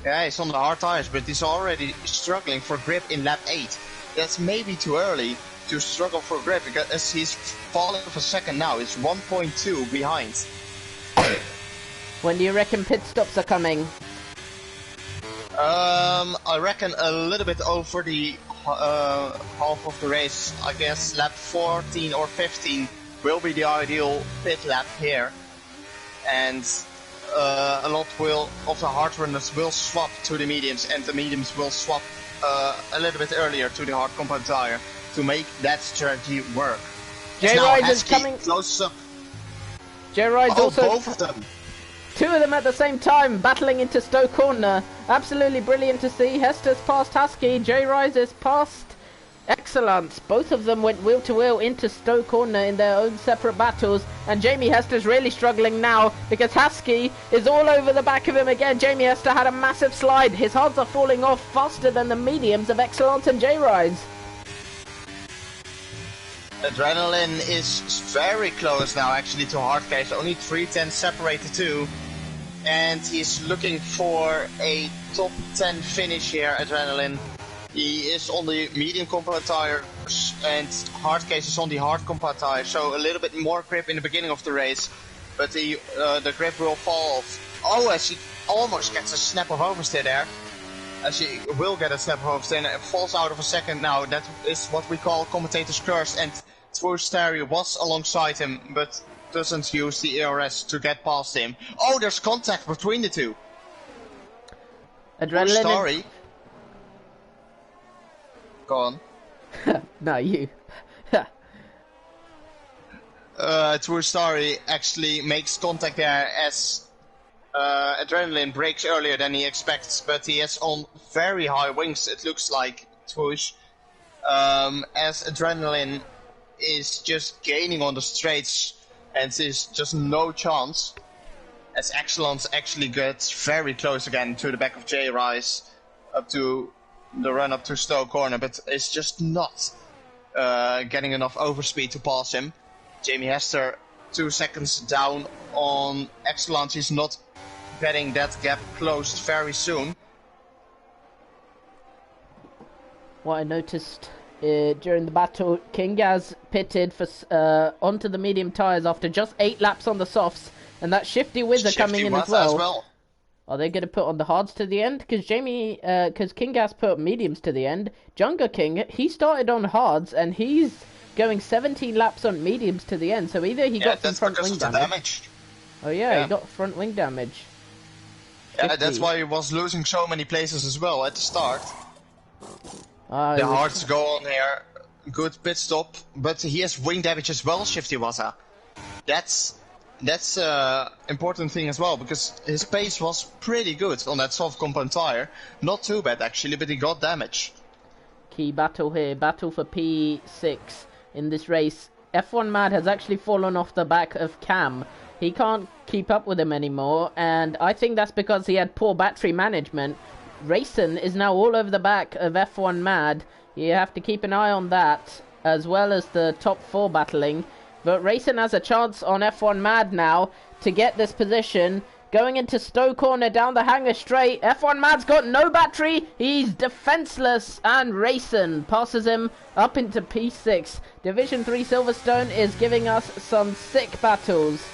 Yeah, he's on the hard tyres, but he's already struggling for grip in lap 8. That's maybe too early to struggle for grip, because he's falling for second now. He's 1.2 behind. When do you reckon pit stops are coming? I reckon a little bit over the half of the race. I guess lap 14 or 15 will be the ideal pit lap here. And a lot of the hard runners will swap to the mediums, and the mediums will swap a little bit earlier to the hard compound tire to make that strategy work. J-Ride is coming close up. J-Ride's also both of them. two of them at the same time battling into Stowe Corner. Absolutely brilliant to see. Hester's past Husky, J-Rise is past Excellence. Both of them went wheel to wheel into Stowe Corner in their own separate battles, and Jamie Hester's really struggling now because Husky is all over the back of him again. Jamie Hester had a massive slide. His hards are falling off faster than the mediums of Excellence and J-Rise. Adrenaline is very close now actually to Hardcase, only 3 tenths separate the two, and he's looking for a top 10 finish here. Adrenaline, he is on the medium compound tires and Hardcase is on the hard compound tires, so a little bit more grip in the beginning of the race, but the grip will fall off. Oh, as he almost gets a snap of oversteer there. As he will get a snap of oversteer and falls out of a second now. That is what we call commentator's curse, and Twostary was alongside him, but doesn't use the ERS to get past him. Oh, there's contact between the two. Adrenaline. Twostary. Go on. No, you. Twostary actually makes contact there as Adrenaline brakes earlier than he expects, but he is on very high wings, it looks like, Twoosh. As Adrenaline is just gaining on the straights, and there's just no chance. As Excellence actually gets very close again to the back of J-Rise, up to the run up to Stowe Corner, but it's just not getting enough overspeed to pass him. Jamie Hester 2 seconds down on Excellence. He's not getting that gap closed very soon. What I noticed during the battle, Kingaz pitted for onto the medium tyres after just 8 laps on the softs, and that Shifty Whizzer coming in as well. Are they going to put on the hards to the end? Because Kingaz put mediums to the end. Jungle King, he started on hards, and he's going 17 laps on mediums to the end, so either he got some front wing damage. Oh yeah, he got front wing damage. Yeah, that's why he was losing so many places as well at the start. The hards go on here, good pit stop, but he has wing damage as well, Shifty Waza. That's important thing as well, because his pace was pretty good on that soft compound tire. Not too bad actually, but he got damage. Key battle here, battle for P6 in this race. F1 Mad has actually fallen off the back of Cam. He can't keep up with him anymore, and I think that's because he had poor battery management. Racing is now all over the back of F1 Mad. You have to keep an eye on that. as well as the top 4 battling. But Racing has a chance on F1 Mad now to get this position. Going into Stowe corner down the hanger straight. F1 Mad's got no battery. He's defenseless, and Racing passes him up into P6. Division 3 Silverstone is giving us some sick battles.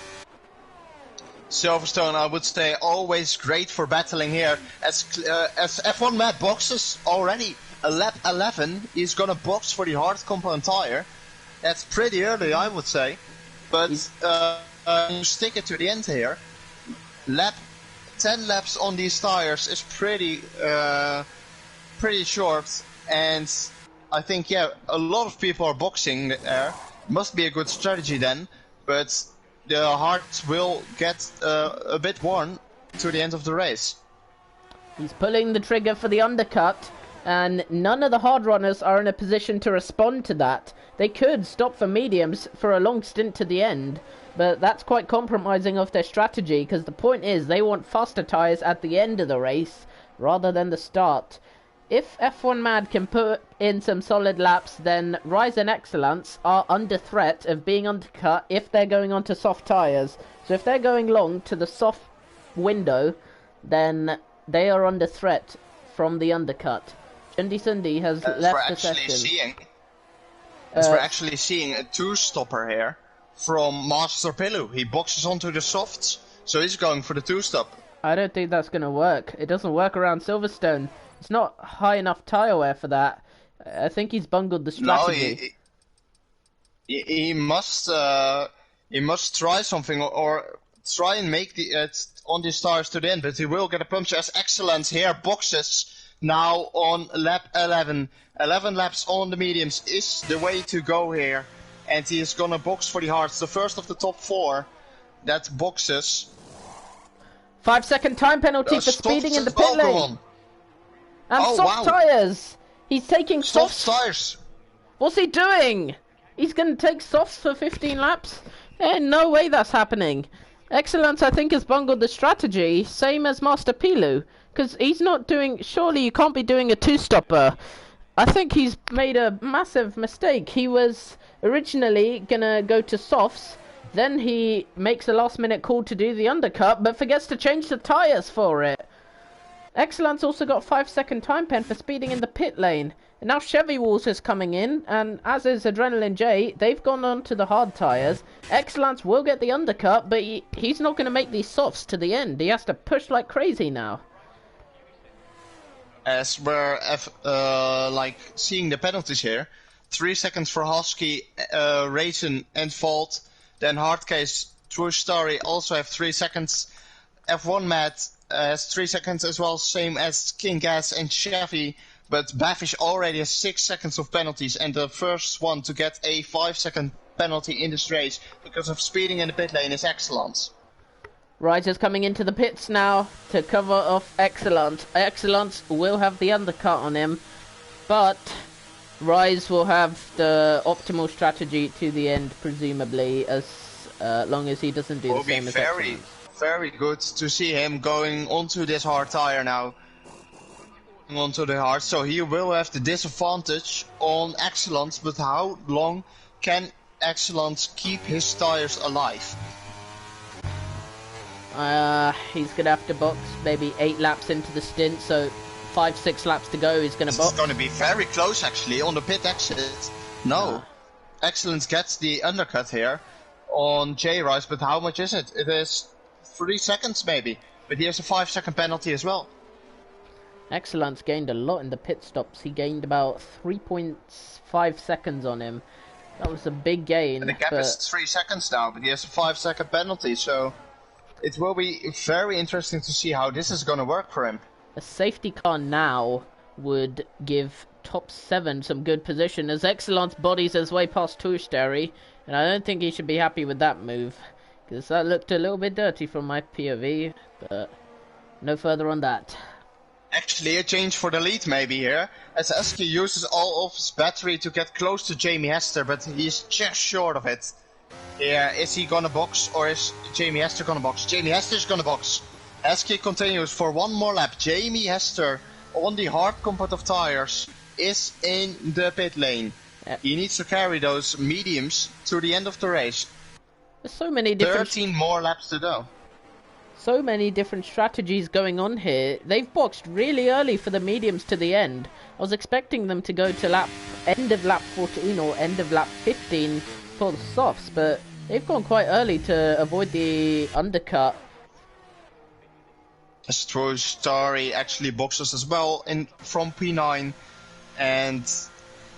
Silverstone, I would say, always great for battling here. As F1 Mad boxes already a lap 11, he's gonna box for the hard compound tire. That's pretty early, I would say. But you stick it to the end here. 10 laps on these tires is pretty short, and I think, yeah, a lot of people are boxing there. Must be a good strategy then, but the hearts will get a bit worn to the end of the race. He's pulling the trigger for the undercut, and none of the hard runners are in a position to respond to that. They could stop for mediums for a long stint to the end, but that's quite compromising of their strategy, because the point is they want faster tyres at the end of the race rather than the start. If F1 Mad can put in some solid laps, then Rise and Excellence are under threat of being undercut if they're going onto soft tyres. So if they're going long to the soft window, then they are under threat from the undercut. Chundi Sundi has left the session. As we're actually seeing a two-stopper here from Master Pillow. He boxes onto the softs, so he's going for the two-stop. I don't think that's going to work. It doesn't work around Silverstone. It's not high enough tyre wear for that. I think he's bungled the strategy. No, he must try something or try and make the on these tires to the end, but he will get a puncture as Excellence here boxes now on lap 11. 11 laps on the mediums is the way to go here, and he is gonna box for the hards. The first of the top 4 that boxes. 5-second time penalty for speeding in the pit lane. And soft tyres! He's taking soft tyres! What's he doing? He's going to take softs for 15 laps? No way that's happening. Excellence, I think, has bungled the strategy, same as Master Pilu. Because he's not doing... Surely you can't be doing a two-stopper. I think he's made a massive mistake. He was originally going to go to softs, then he makes a last-minute call to do the undercut, but forgets to change the tyres for it. Excellence also got 5-second time pen for speeding in the pit lane. And now Chevy Walls is coming in, and as is Adrenaline J, they've gone on to the hard tyres. Excellence will get the undercut, but he's not going to make these softs to the end. He has to push like crazy now. As we're like seeing the penalties here, 3 seconds for Husky, Raisin and Fault, then Hardcase, True Story also have 3 seconds. F1 Matt has 3 seconds as well, same as King Gas and Chevy, but Bafish already has 6 seconds of penalties, and the first one to get a 5-second penalty in this race because of speeding in the pit lane is Excellence. Rise coming into the pits now to cover off Excellence. Excellence will have the undercut on him, but Rise will have the optimal strategy to the end, presumably, as long as he doesn't do the same as Excellence. Very good to see him going onto this hard tire now. Onto the hard, so he will have the disadvantage on Excellence, but how long can Excellence keep his tires alive? He's gonna have to box maybe 8 laps into the stint, so 5-6 laps to go. He's gonna box. It's gonna be very close actually on the pit exit. No, Excellence gets the undercut here on J-Rise, but how much is it? It is 3 seconds maybe, but he has a 5-second penalty as well. Excellence gained a lot in the pit stops. He gained about 3.5 seconds on him. That was a big gain. And the gap is 3 seconds now, but he has a 5-second penalty, so it will be very interesting to see how this is going to work for him. A safety car now would give top 7 some good position, as Excellence bodies his way past Tushterry, and I don't think he should be happy with that move, because that looked a little bit dirty from my POV, but no further on that. Actually, a change for the lead maybe here, as Eski uses all of his battery to get close to Jamie Hester, but he's just short of it. Yeah, is he gonna box, or is Jamie Hester gonna box? Jamie Hester's gonna box. Eski continues for one more lap. Jamie Hester on the hard compound of tires is in the pit lane. He needs to carry those mediums to the end of the race. There's so many different 13 more laps to go. so many different strategies going on here. They've boxed really early for the mediums to the end. I was expecting them to go to end of lap 14 or end of lap 15 for the softs, but they've gone quite early to avoid the undercut. That's true. Starry actually boxes as well from P9, and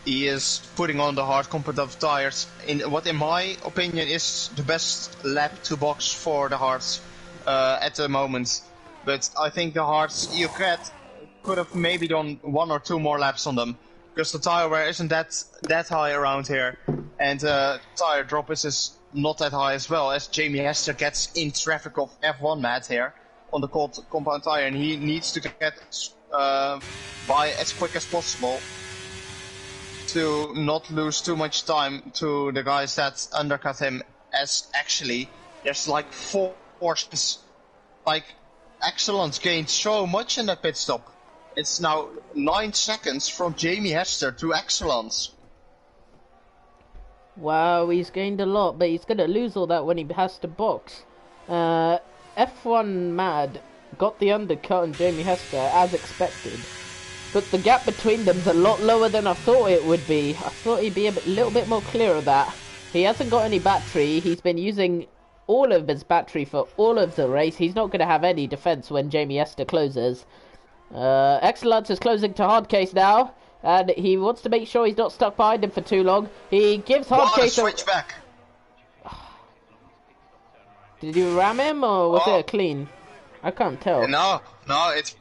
he is putting on the hard competitive tires in what, in my opinion, is the best lap to box for the hards at the moment. But I think the hards you could have maybe done 1 or 2 more laps on them, because the tire wear isn't that high around here, and tire drop is not that high as well, as Jamie Hester gets in traffic of F1 Matt here on the cold compound tire, and he needs to get by as quick as possible to not lose too much time to the guys that undercut him, as actually there's like 4 seconds. Like, Excellence gained so much in that pit stop. It's now 9 seconds from Jamie Hester to Excellence. Wow, he's gained a lot, but he's going to lose all that when he has to box. F1 Mad got the undercut on Jamie Hester, as expected. But the gap between them's a lot lower than I thought it would be. I thought he'd be a little bit more clear of that. He hasn't got any battery. He's been using all of his battery for all of the race. He's not going to have any defense when Jamie Hester closes. Excellence is closing to Hardcase now, and he wants to make sure he's not stuck behind him for too long. He gives Hardcase a switch back. Did you ram him, or was it a clean? I can't tell. No, it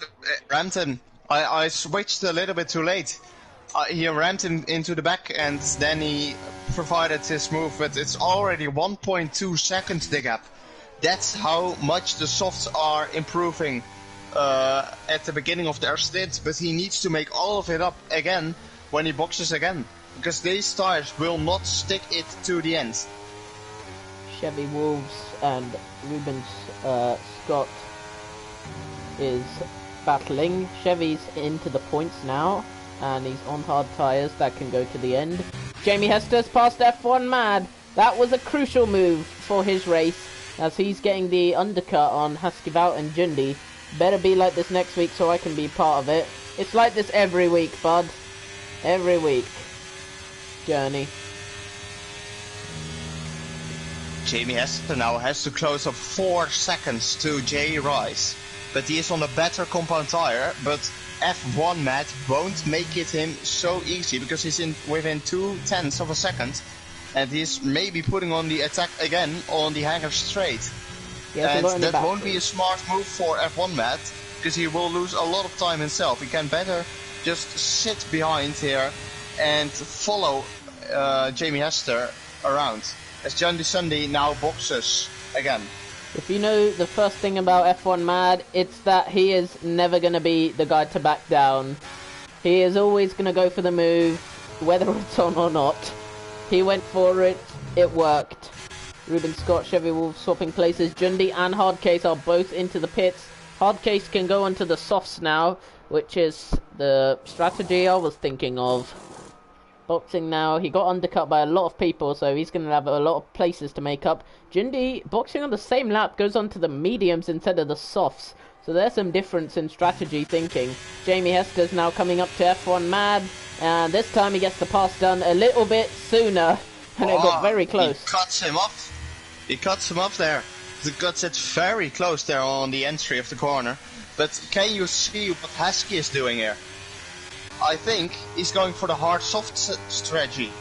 rammed him. I switched a little bit too late. He rammed him into the back, and then he provided his move, but it's already 1.2 seconds the gap. That's how much the softs are improving at the beginning of their stint, but he needs to make all of it up again when he boxes again, because these tires will not stick it to the end. Chevy Wolves and Rubens Scott is battling. Chevy's into the points now, and he's on hard tyres that can go to the end. Jamie Hester's past F1 Mad. That was a crucial move for his race, as he's getting the undercut on Huskyvout and Jundi. Better be like this next week so I can be part of it. It's like this every week, bud. Every week. Journey. Jamie Hester now has to close up 4 seconds to Jay Rice, but he is on a better compound tire, but F1 Matt won't make it him so easy, because he's within 0.2 of a second, and he's maybe putting on the attack again on the hangar straight. And that won't be a smart move for F1 Matt, because he will lose a lot of time himself. He can better just sit behind here and follow Jamie Hester around, as John DeSunday now boxes again. If you know the first thing about F1 Mad, it's that he is never going to be the guy to back down. He is always going to go for the move, whether it's on or not. He went for it, it worked. Ruben Scott, Chevy Wolf swapping places. Jundi and Hardcase are both into the pits. Hardcase can go onto the softs now, which is the strategy I was thinking of. Boxing now, he got undercut by a lot of people, so he's going to have a lot of places to make up. Jundi, boxing on the same lap, goes onto the mediums instead of the softs. So there's some difference in strategy thinking. Jamie Hester's now coming up to F1 Mad, and this time he gets the pass done a little bit sooner, and it got very close. He cuts him off. He cuts him off there. He cuts it very close there on the entry of the corner. But can you see what Heskey is doing here? I think he's going for the hard-soft strategy,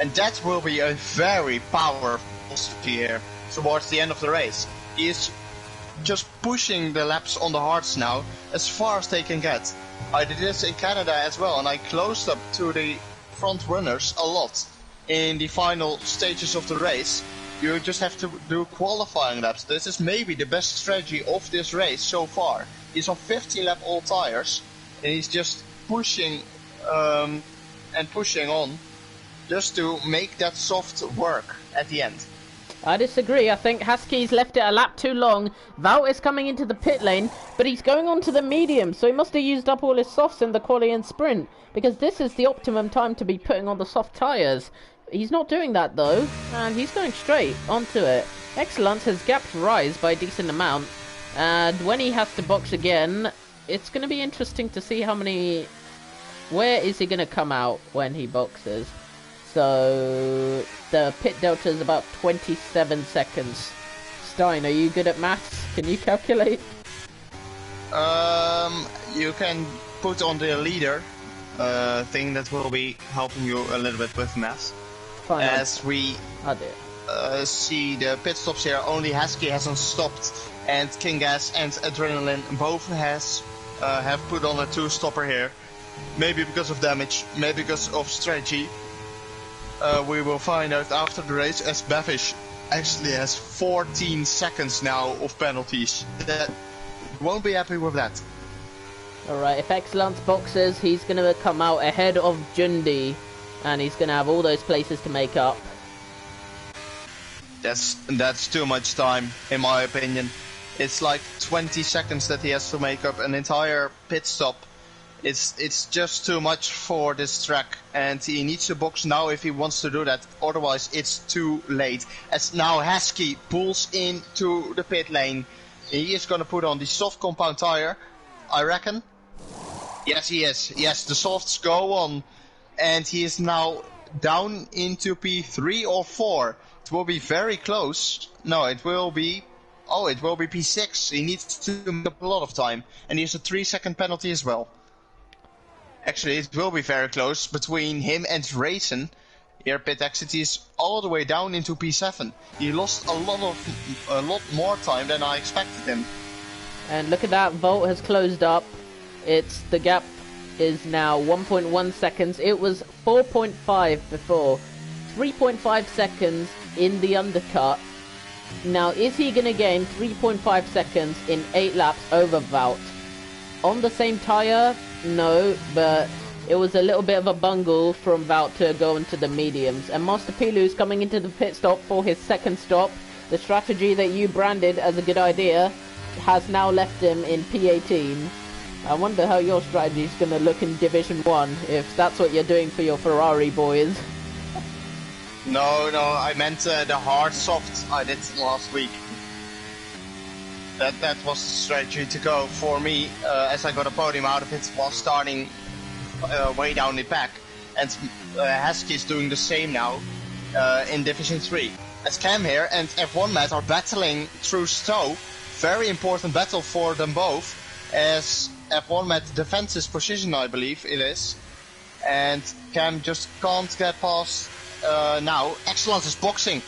and that will be a very powerful strategy here towards the end of the race. He is just pushing the laps on the hards now as far as they can get. I did this in Canada as well, and I closed up to the front runners a lot in the final stages of the race. You just have to do qualifying laps. This is maybe the best strategy of this race so far. He's on 15 lap all tires, and he's just pushing and pushing on just to make that soft work at the end. I disagree. I think Husky's left it a lap too long. Wout is coming into the pit lane, but he's going on to the medium, so he must have used up all his softs in the quali and sprint, because this is the optimum time to be putting on the soft tyres. He's not doing that though, and he's going straight onto it. Excellence, his gaps rise by a decent amount, and when he has to box again, it's going to be interesting to see how many... Where is he going to come out when he boxes? So the pit delta is about 27 seconds. Stein, are you good at maths? Can you calculate? You can put on the leader thing that will be helping you a little bit with maths. Fine, As we I'll do it. see the pit stops here, only Husky hasn't stopped, and King Gas and Adrenaline both have put on a 2-stopper here. Maybe because of damage, maybe because of strategy. We will find out after the race, as Bavish actually has 14 seconds now of penalties. That won't be happy with that. Alright, if Excellence boxes, he's going to come out ahead of Jundi, and he's going to have all those places to make up. That's too much time, in my opinion. It's like 20 seconds that he has to make up an entire pit stop. It's just too much for this track, and he needs to box now if he wants to do that, otherwise it's too late. As now Husky pulls into the pit lane, he is gonna put on the soft compound tire, I reckon. Yes, he is. Yes, the softs go on, and he is now down into P3 or 4. It will be very close. No, it will be P6. He needs to make up a lot of time, and he has a 3-second penalty as well. Actually, it will be very close between him and Racing. Here, pit exit is all the way down into P7. He lost a lot more time than I expected him. And look at that, Volt has closed up. The gap is now 1.1 seconds. It was 4.5 before. 3.5 seconds in the undercut. Now, is he going to gain 3.5 seconds in 8 laps over Wout? On the same tyre? No, but it was a little bit of a bungle from Wout to go into the mediums. And Master Pilu's coming into the pit stop for his second stop. The strategy that you branded as a good idea has now left him in P18. I wonder how your strategy is going to look in Division 1, if that's what you're doing for your Ferrari boys. No, I meant the hard soft I did last week. That was the strategy to go for me, as I got a podium out of it while starting way down the pack. And Husky is doing the same now in Division 3. As Cam here and F1 Matt are battling through Stowe. Very important battle for them both, as F1 Matt defends his position, I believe it is. And Cam just can't get past now. Excellence is boxing.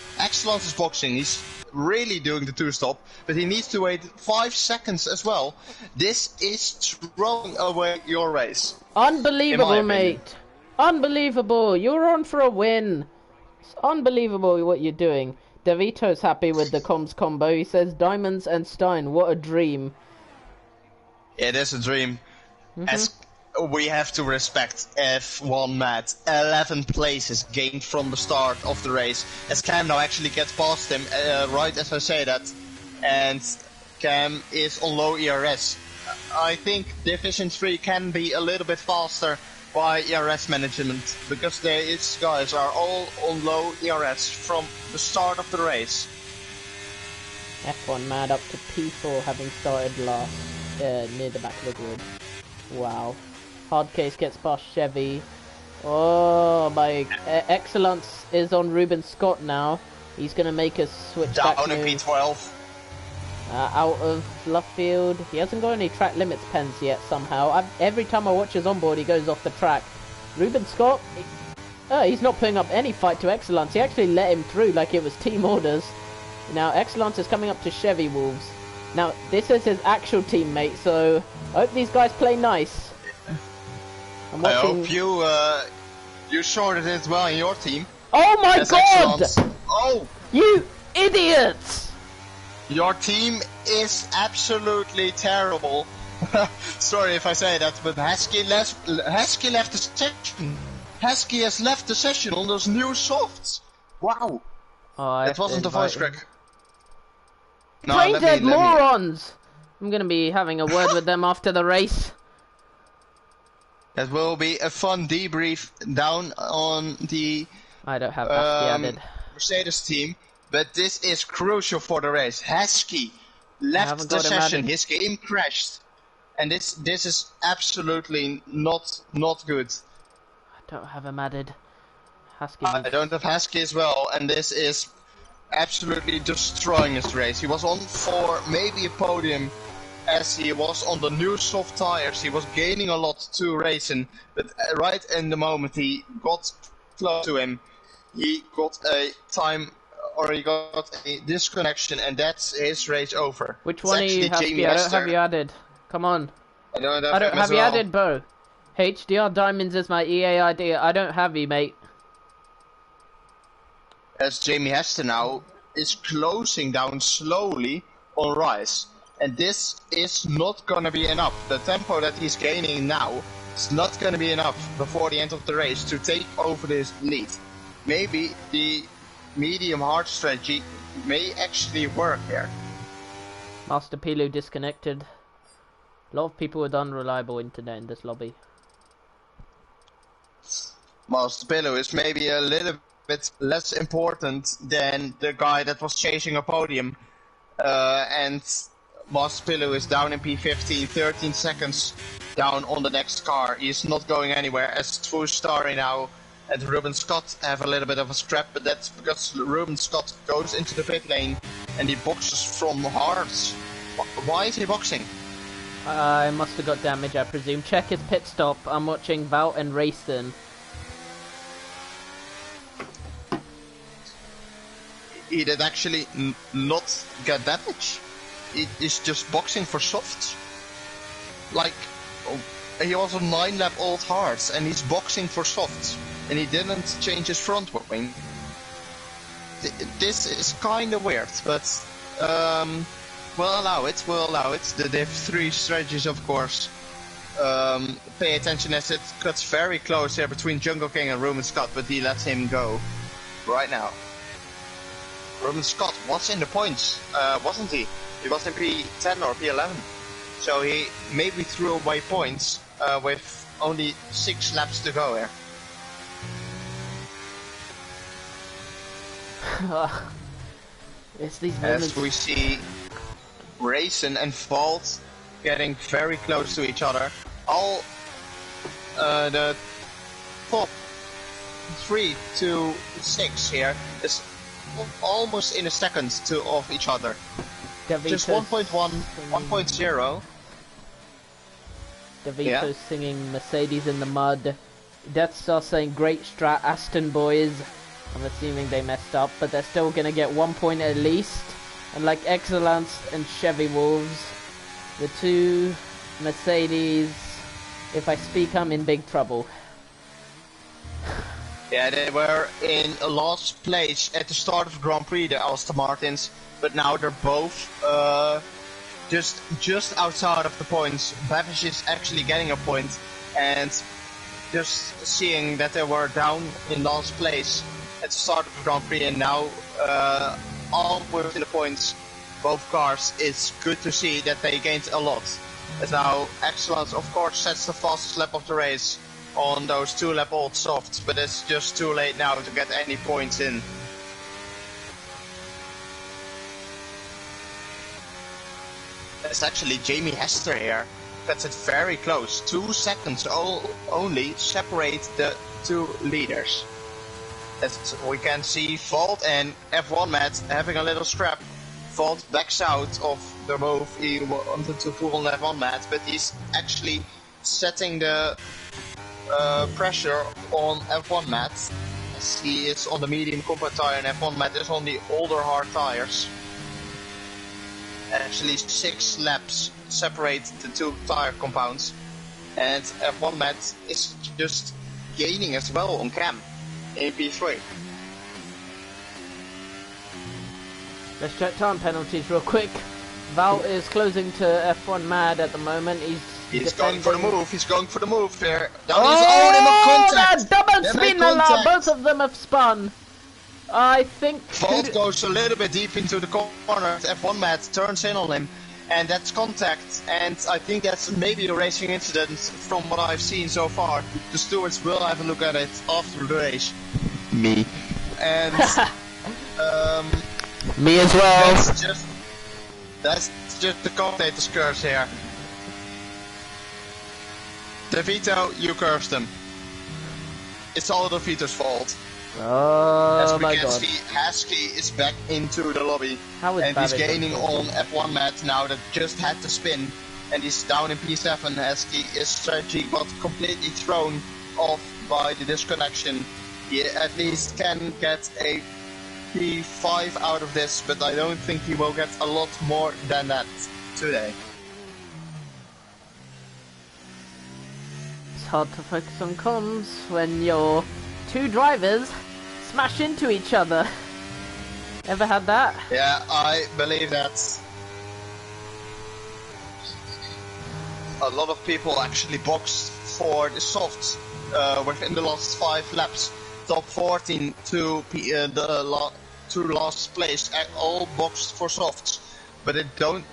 He's really doing the 2-stop, but he needs to wait 5 seconds as well. This is throwing away your race. Unbelievable, mate. Unbelievable. You're on for a win. It's unbelievable what you're doing. DeVito's happy with the comms combo. He says, Diamonds and Stein, what a dream. It is a dream. As we have to respect F1 Matt. 11 places gained from the start of the race. As Cam now actually gets past him, right as I say that. And Cam is on low ERS. I think Division 3 can be a little bit faster by ERS management, because these guys are all on low ERS from the start of the race. F1 Mad up to P4, having started last, near the back of the grid. Wow. Hardcase gets past Chevy. Oh, my Excellence is on Ruben Scott now. He's going to make a switch down back in P12. Out of Flufffield. He hasn't got any track limits pens yet somehow. Every time I watch his onboard, he goes off the track. Ruben Scott, he's not putting up any fight to Excellence. He actually let him through like it was team orders. Now, Excellence is coming up to Chevy Wolves. Now, this is his actual teammate, so I hope these guys play nice. I hope you sorted it well in your team. Oh my god! Excellence. Oh! You idiots! Your team is absolutely terrible. Sorry if I say that, but Husky left the session. Husky has left the session on those new softs. Wow. Oh, I That have to wasn't a invite voice him. crack. No, Brain let me, dead let me. morons! I'm gonna be having a word with them after the race. That will be a fun debrief down on the I don't have Husky added. Mercedes team, but this is crucial for the race. Husky I left haven't the got him session, added. his game crashed, and this is absolutely not good. I don't have him added. Husky I needs... don't have Husky as well, and this is absolutely destroying his race. He was on for maybe a podium, as he was on the new soft tires. He was gaining a lot to racing, but right in the moment he got close to him, he got a time, or he got a disconnection, and that's his race over. Which It's one are you, actually Husky? Jamie I don't have Hester. you added. Come on. I don't have I don't him have as you well. added, bro. HDR Diamonds is my EA ID. I don't have you, mate. As Jamie Hester now is closing down slowly on Rice. And this is not gonna be enough. The tempo that he's gaining now is not gonna be enough before the end of the race to take over this lead. Maybe the medium hard strategy may actually work here. Master Pilu disconnected. A lot of people with unreliable internet in this lobby. Master Pillow is maybe a little bit less important than the guy that was chasing a podium. And Master Pillow is down in P15, 13 seconds down on the next car. He's not going anywhere as True Starry now and Ruben Scott have a little bit of a scrap, but that's because Ruben Scott goes into the pit lane and he boxes from hards. Why is he boxing? I must have got damage, I presume. Check his pit stop. I'm watching Vout and Racing. He did actually not get damage. He is just boxing for softs. Like, he was on 9 lap old hards and he's boxing for softs. And he didn't change his front wing. This is kinda weird, but we'll allow it. They have 3 strategies, of course. Pay attention as it cuts very close here between Jungle King and Roman Scott, but he lets him go right now. Roman Scott was in the points, wasn't he? He was in P10 or P11. So he maybe threw away points with only 6 laps to go here. It's these moments. As we see Racing and Vault getting very close to each other. All the top 3 to 6 here is almost in a second of each other. Just 1.1, 1.0. DeVito's Yeah. singing Mercedes in the Mud. Death Star saying great strat Aston boys. I'm assuming they messed up, but they're still gonna get 1 point at least. And like Excellence and Chevy Wolves, the 2 Mercedes, if I speak I'm in big trouble. Yeah, they were in a last place at the start of the Grand Prix, the Aston Martins, but now they're both just outside of the points. Babish is actually getting a point, and just seeing that they were down in last place at the start of the Grand Prix and now almost in the points, both cars, it's good to see that they gained a lot. And now Excellence of course sets the fastest lap of the race on those 2 lap old softs, but it's just too late now to get any points in. It's actually Jamie Hester here. That's it very close. 2 seconds only separate the 2 leaders. As we can see, Vault and F1 Matt having a little scrap. Vault backs out of the move. He wanted to fool on F1 Matt, but he's actually setting the pressure on F1 Matt. As he is on the medium compact tire and F1 Matt is on the older hard tires. Actually 6 laps separate the 2 tire compounds, and F1 Matt is just gaining as well on Cam in P3. Let's check time penalties real quick. Val is closing to F1 Mad at the moment. He's going for the move. He's going for the move there. Down Oh, his own in the contact. that double They're spin in contact. alarm! Both of them have spun. I think... Vault goes a little bit deep into the corner. F1 Matt turns in on him, and that's contact. And I think that's maybe a racing incident from what I've seen so far. The stewards will have a look at it after the race. Me. And me as well. That's just the commentator's curse here. DeVito, you cursed him. It's all DeVito's fault. Oh As we my can god. see, Heskey is back into the lobby. How is and he's Babbitt gaining doing? on F1 Matt now that just had to spin. And he's down in P7. Heskey, his strategy got completely thrown off by the disconnection. He at least can get a P5 out of this, but I don't think he will get a lot more than that today. It's hard to focus on comms when your two drivers smash into each other. Ever had that? Yeah, I believe that. A lot of people actually boxed for the softs within the last 5 laps. Top 14 to last place, all boxed for softs. But it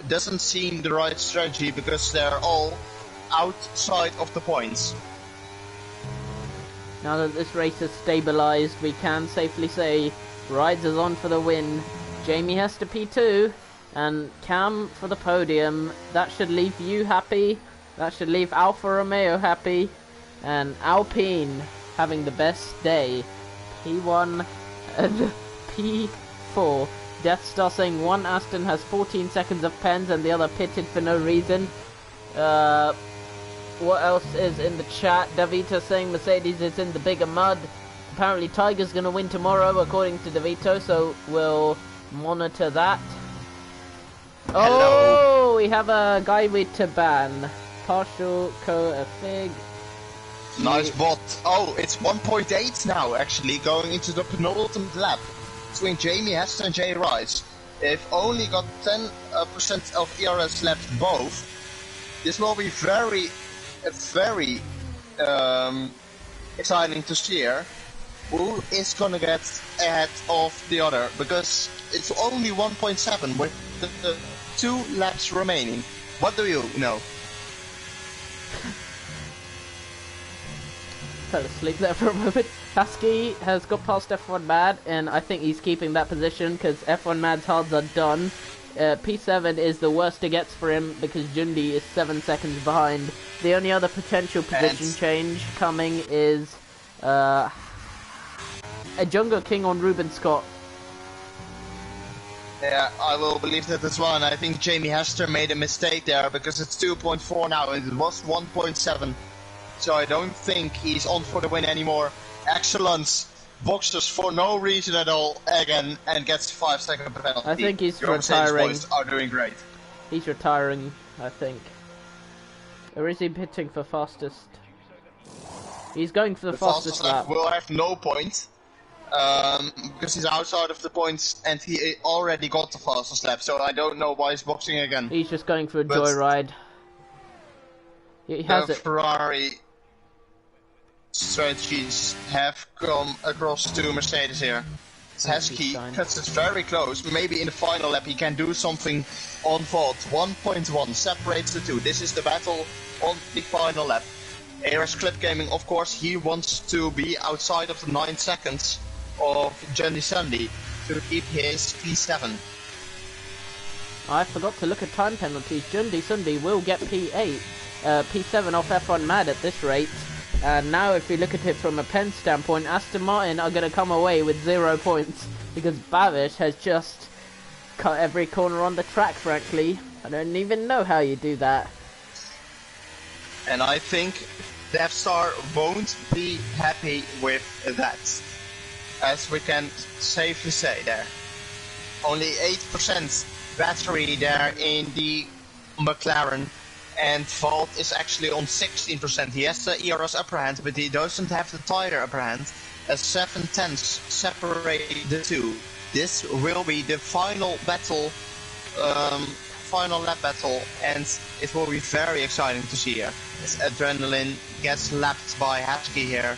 doesn't seem the right strategy because they're all outside of the points. Now that this race is stabilised, we can safely say Rides is on for the win. Jamie has to P2, and Cam for the podium. That should leave you happy. That should leave Alfa Romeo happy. And Alpine having the best day. P1 and P4. Death Star saying one Aston has 14 seconds of pens and the other pitted for no reason. What else is in the chat? Davita saying Mercedes is in the bigger mud. Apparently Tiger's going to win tomorrow according to Davito, so we'll monitor that. Hello. Oh, we have a guy with Taban. Partial a fig. Nice bot. Oh, it's 1.8 now actually, going into the penultimate lap between Jamie Hester and Jay Rice. They've only got 10% of ERS left both. This will be very exciting to see here. Who is gonna get ahead of the other? Because it's only 1.7 with the 2 laps remaining. What do you know? Fell asleep there for a moment. Husky has got past F1 Mad, and I think he's keeping that position because F1 Mad's hards are done. P7 is the worst it gets for him because Jundi is 7 seconds behind. The only other potential position change coming is a Jungle King on Ruben Scott. Yeah, I will believe that as well, and I think Jamie Hester made a mistake there because it's 2.4 now and it was 1.7. So I don't think he's on for the win anymore. Excellence. Boxers for no reason at all again and gets 5-second penalty. I think he's Your retiring. Boys are doing great. He's retiring, I think. Or is he pitting for fastest? He's going for the fastest lap. Will have no point because he's outside of the points and he already got the fastest lap. So I don't know why he's boxing again. He's just going for a joyride. He has the it. Ferrari strategies have come across to Mercedes here. Heskey cuts it very close. Maybe in the final lap he can do something on fault. 1.1 separates the two. This is the battle on the final lap. ARS Clip Gaming, of course, he wants to be outside of the 9 seconds of Johnny Sunday to keep his P7. I forgot to look at time penalties. Jundi Sunday will get P8, P7 off F1 Mad at this rate. And now if we look at it from a pen standpoint, Aston Martin are going to come away with 0 points because Babish has just cut every corner on the track, frankly. I don't even know how you do that. And I think Death Star won't be happy with that, as we can safely say there. Only 8% battery there in the McLaren. And Vault is actually on 16%. He has the ERS upper hand, but he doesn't have the tire upper hand. As 7/10 separate the two. This will be the final battle, final lap battle, and it will be very exciting to see here. As Adrenaline gets lapped by Heskey here,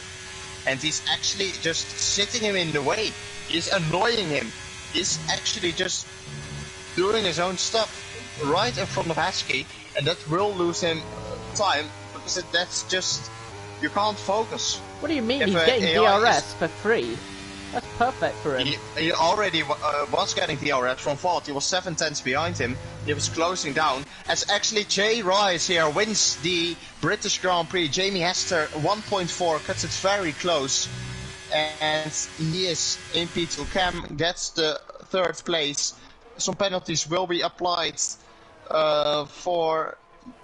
and he's actually just sitting him in the way. He's annoying him. He's actually just doing his own stuff right in front of Heskey, and that will lose him time because that's just you can't focus. What do you mean? If He's a getting AI DRS for free. That's perfect for him. He already was getting DRS from Vault. He was 7/10 behind him. He was closing down. As actually Jay Rice here wins the British Grand Prix. Jamie Hester 1.4 cuts it very close. And he is in P2. Cam gets the 3rd place. Some penalties will be applied for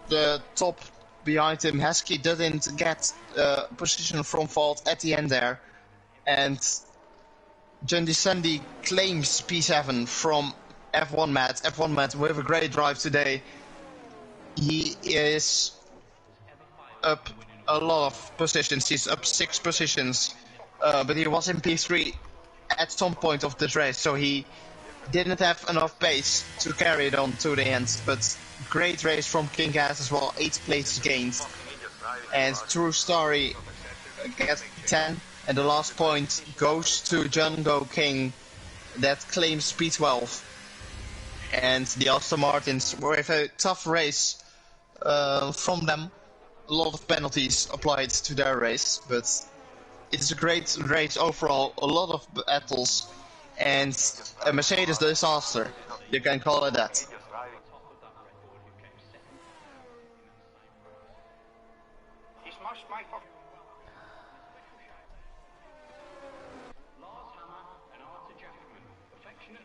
the top behind him. Heskey didn't get position from Vault at the end there. And John Sandy claims P7 from F1 Matt. F1 Matt with a great drive today. He is up a lot of positions. He's up 6 positions. But he was in P3 at some point of this race, so he didn't have enough pace to carry it on to the end. But great race from King Gas as well. 8 places gained. And True Story gets 10. And the last point goes to Django King that claims P12. And the Aston Martins with a tough race from them. A lot of penalties applied to their race, but it's a great race overall. A lot of battles and a Mercedes disaster. You can call it that.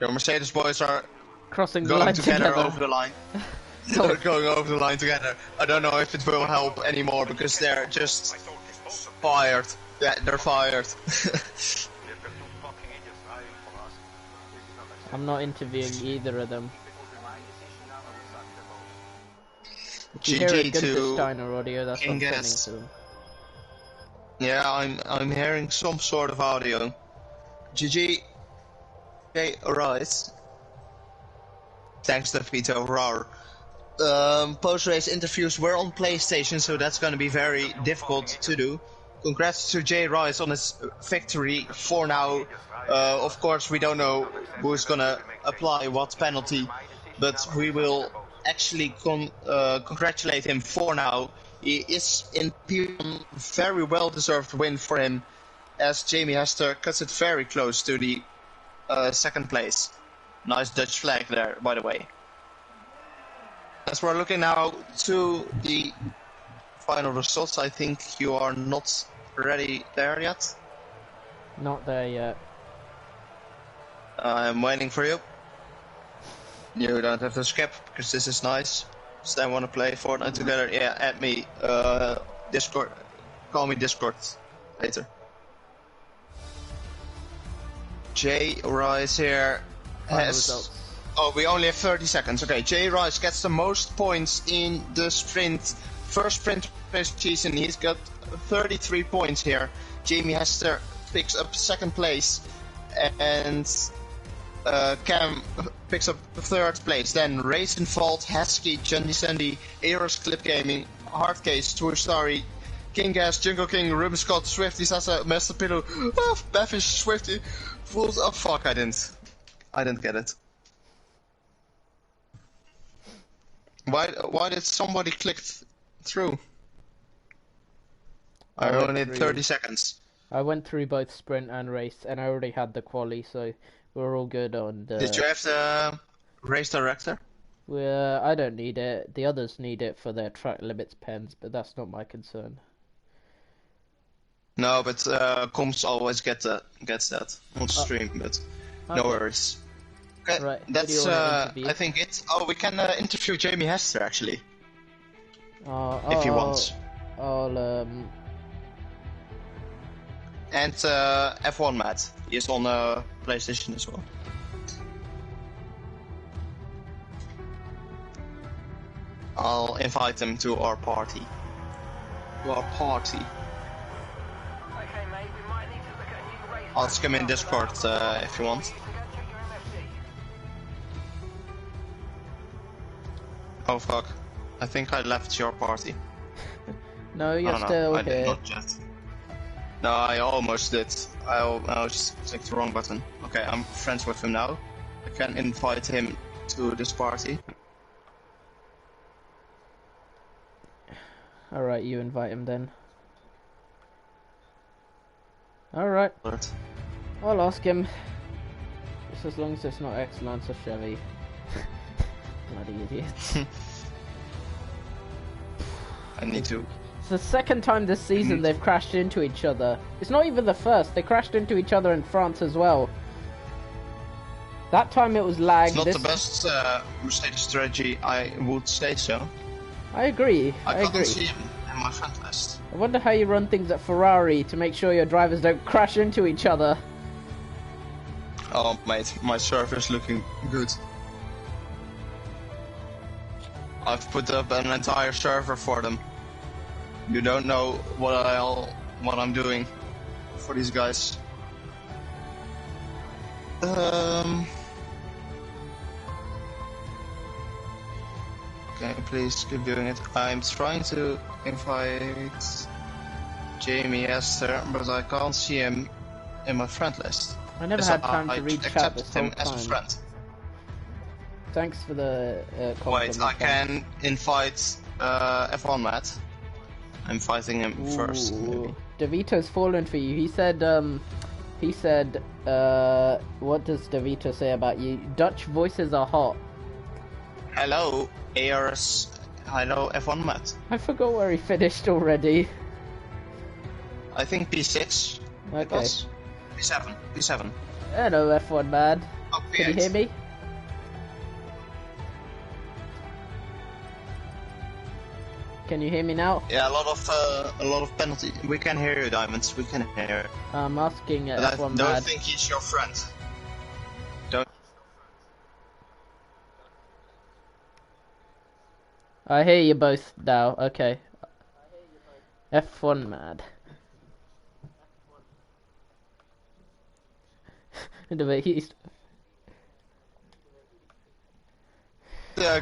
Your Mercedes boys are Crossing the going line together over the line. Oh. They're going over the line together. I don't know if it will help anymore because they're just fired. Yeah, they're fired. I'm not interviewing either of them. If you hear a GG Gunther to Steiner audio, that's what I'm King sending Gas. to them. Yeah, I'm hearing some sort of audio. GG. Okay, alright. Thanks to Vito Rar. Post-race interviews were on PlayStation, so that's gonna be very difficult to do. Congrats to Jay Rice on his victory for now. Of course, we don't know who's gonna apply what penalty, but we will actually congratulate him for now. He is in P1, very well-deserved win for him, as Jamie Hester cuts it very close to the 2nd place. Nice Dutch flag there, by the way. As we're looking now to the final results, I think you are not ready there yet. Not there yet. I'm waiting for you. You don't have to skip, because this is nice. Still want to play Fortnite together? Yeah, add me. Discord. Call me Discord later. Jay Rice here has... Oh, we only have 30 seconds. Okay, Jay Rice gets the most points in the sprint. First sprint race season, he's got 33 points here. Jamie Hester picks up 2nd place. And Cam picks up 3rd place. Then Racing Vault, Heskey, Johnny Sandy, Eros Clip Gaming, Hardcase, True Story, King Gas, Jungle King, Ruben Scott, Swifty, Sasa, Master Pillow, Bevish, Swifty, Fools. Oh fuck, I didn't get it. Why did somebody click through? I only had 30 seconds. I went through both sprint and race, and I already had the quali, so we're all good on the... Did you have the race director? I don't need it. The others need it for their track limits pens, but that's not my concern. No, but comms always gets that on stream, but no worries. Okay, Right, that's interview? I think it. Oh, we can interview Jamie Hester actually, if he I'll- wants. I'll And F1 Matt, he is on PlayStation as well. I'll invite him to our party. I'll ask him in Discord if you want. Oh fuck. I think I left your party. No, you're Oh, no, still I did here. not yet. No, I almost did. I'll just click the wrong button. Okay, I'm friends with him now. I can invite him to this party. Alright, you invite him then. Alright, I'll ask him. Just as long as it's not Excellence or Chevy. Bloody idiots. I need to... It's the second time this season they've crashed into each other. It's not even the first. They crashed into each other in France as well. That time it was lag. It's not the best Mercedes strategy, I would say so. I agree. I can't see him in my friend list. I wonder how you run things at Ferrari to make sure your drivers don't crash into each other. Oh mate, my server's looking good. I've put up an entire server for them. You don't know what I'm doing for these guys. Okay, please keep doing it. I'm trying to invite Jamie Esther, but I can't see him in my friend list. I never had time to read chat this whole him as a time. friend. Thanks for the Wait, I can invite F1 Matt. I'm fighting him first. Maybe. DeVito's fallen for you. He said, what does DeVito say about you? Dutch voices are hot. Hello, ARS. Hello, F1 Matt. I forgot where he finished already. I think P6. Okay. P7. P7. Hello, F1 man. Oh, Can you hear me? Can you hear me now? Yeah, a lot of penalty. We can hear you, Diamonds. We can hear. I'm asking But F1 I don't Mad. think he's your friend. Don't. I hear you both now. Okay. F1 Mad. He's...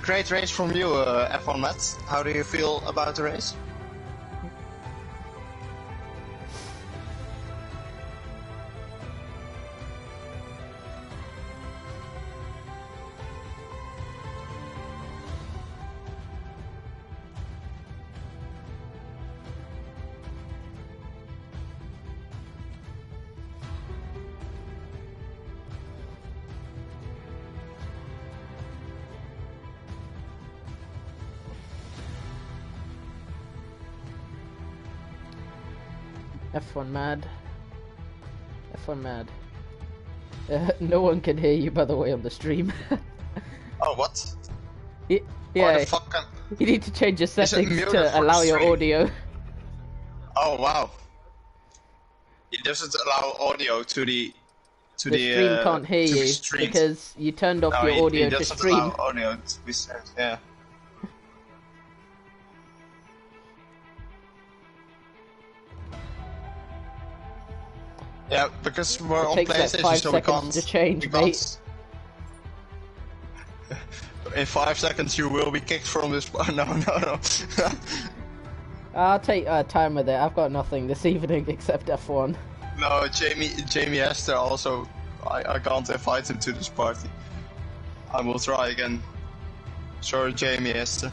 Great race from you, F1 Matt. How do you feel about the race? F1 Mad. F1 Mad. No one can hear you, by the way, on the stream. Oh, what? Yeah, Why the fuck you need to change your it settings muted to for allow the your stream? audio. Oh wow! It doesn't allow audio to the The stream can't hear to be you streamed. because you turned off No, your audio it to doesn't stream. allow audio to be sent. Yeah. Yeah, because we're on takes like PlayStation, 5 so we seconds can't. to change, we can't- mate. In 5 seconds, you will be kicked from this. No. I'll take time with it. I've got nothing this evening except F1. No, Jamie Esther also. I can't invite him to this party. I will try again. Sorry, Jamie Esther.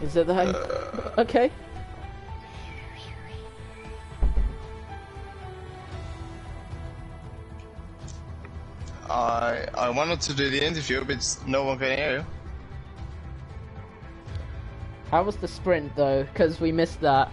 Is it the Okay. I wanted to do the interview, but no one can hear you. How was the sprint though? Because we missed that.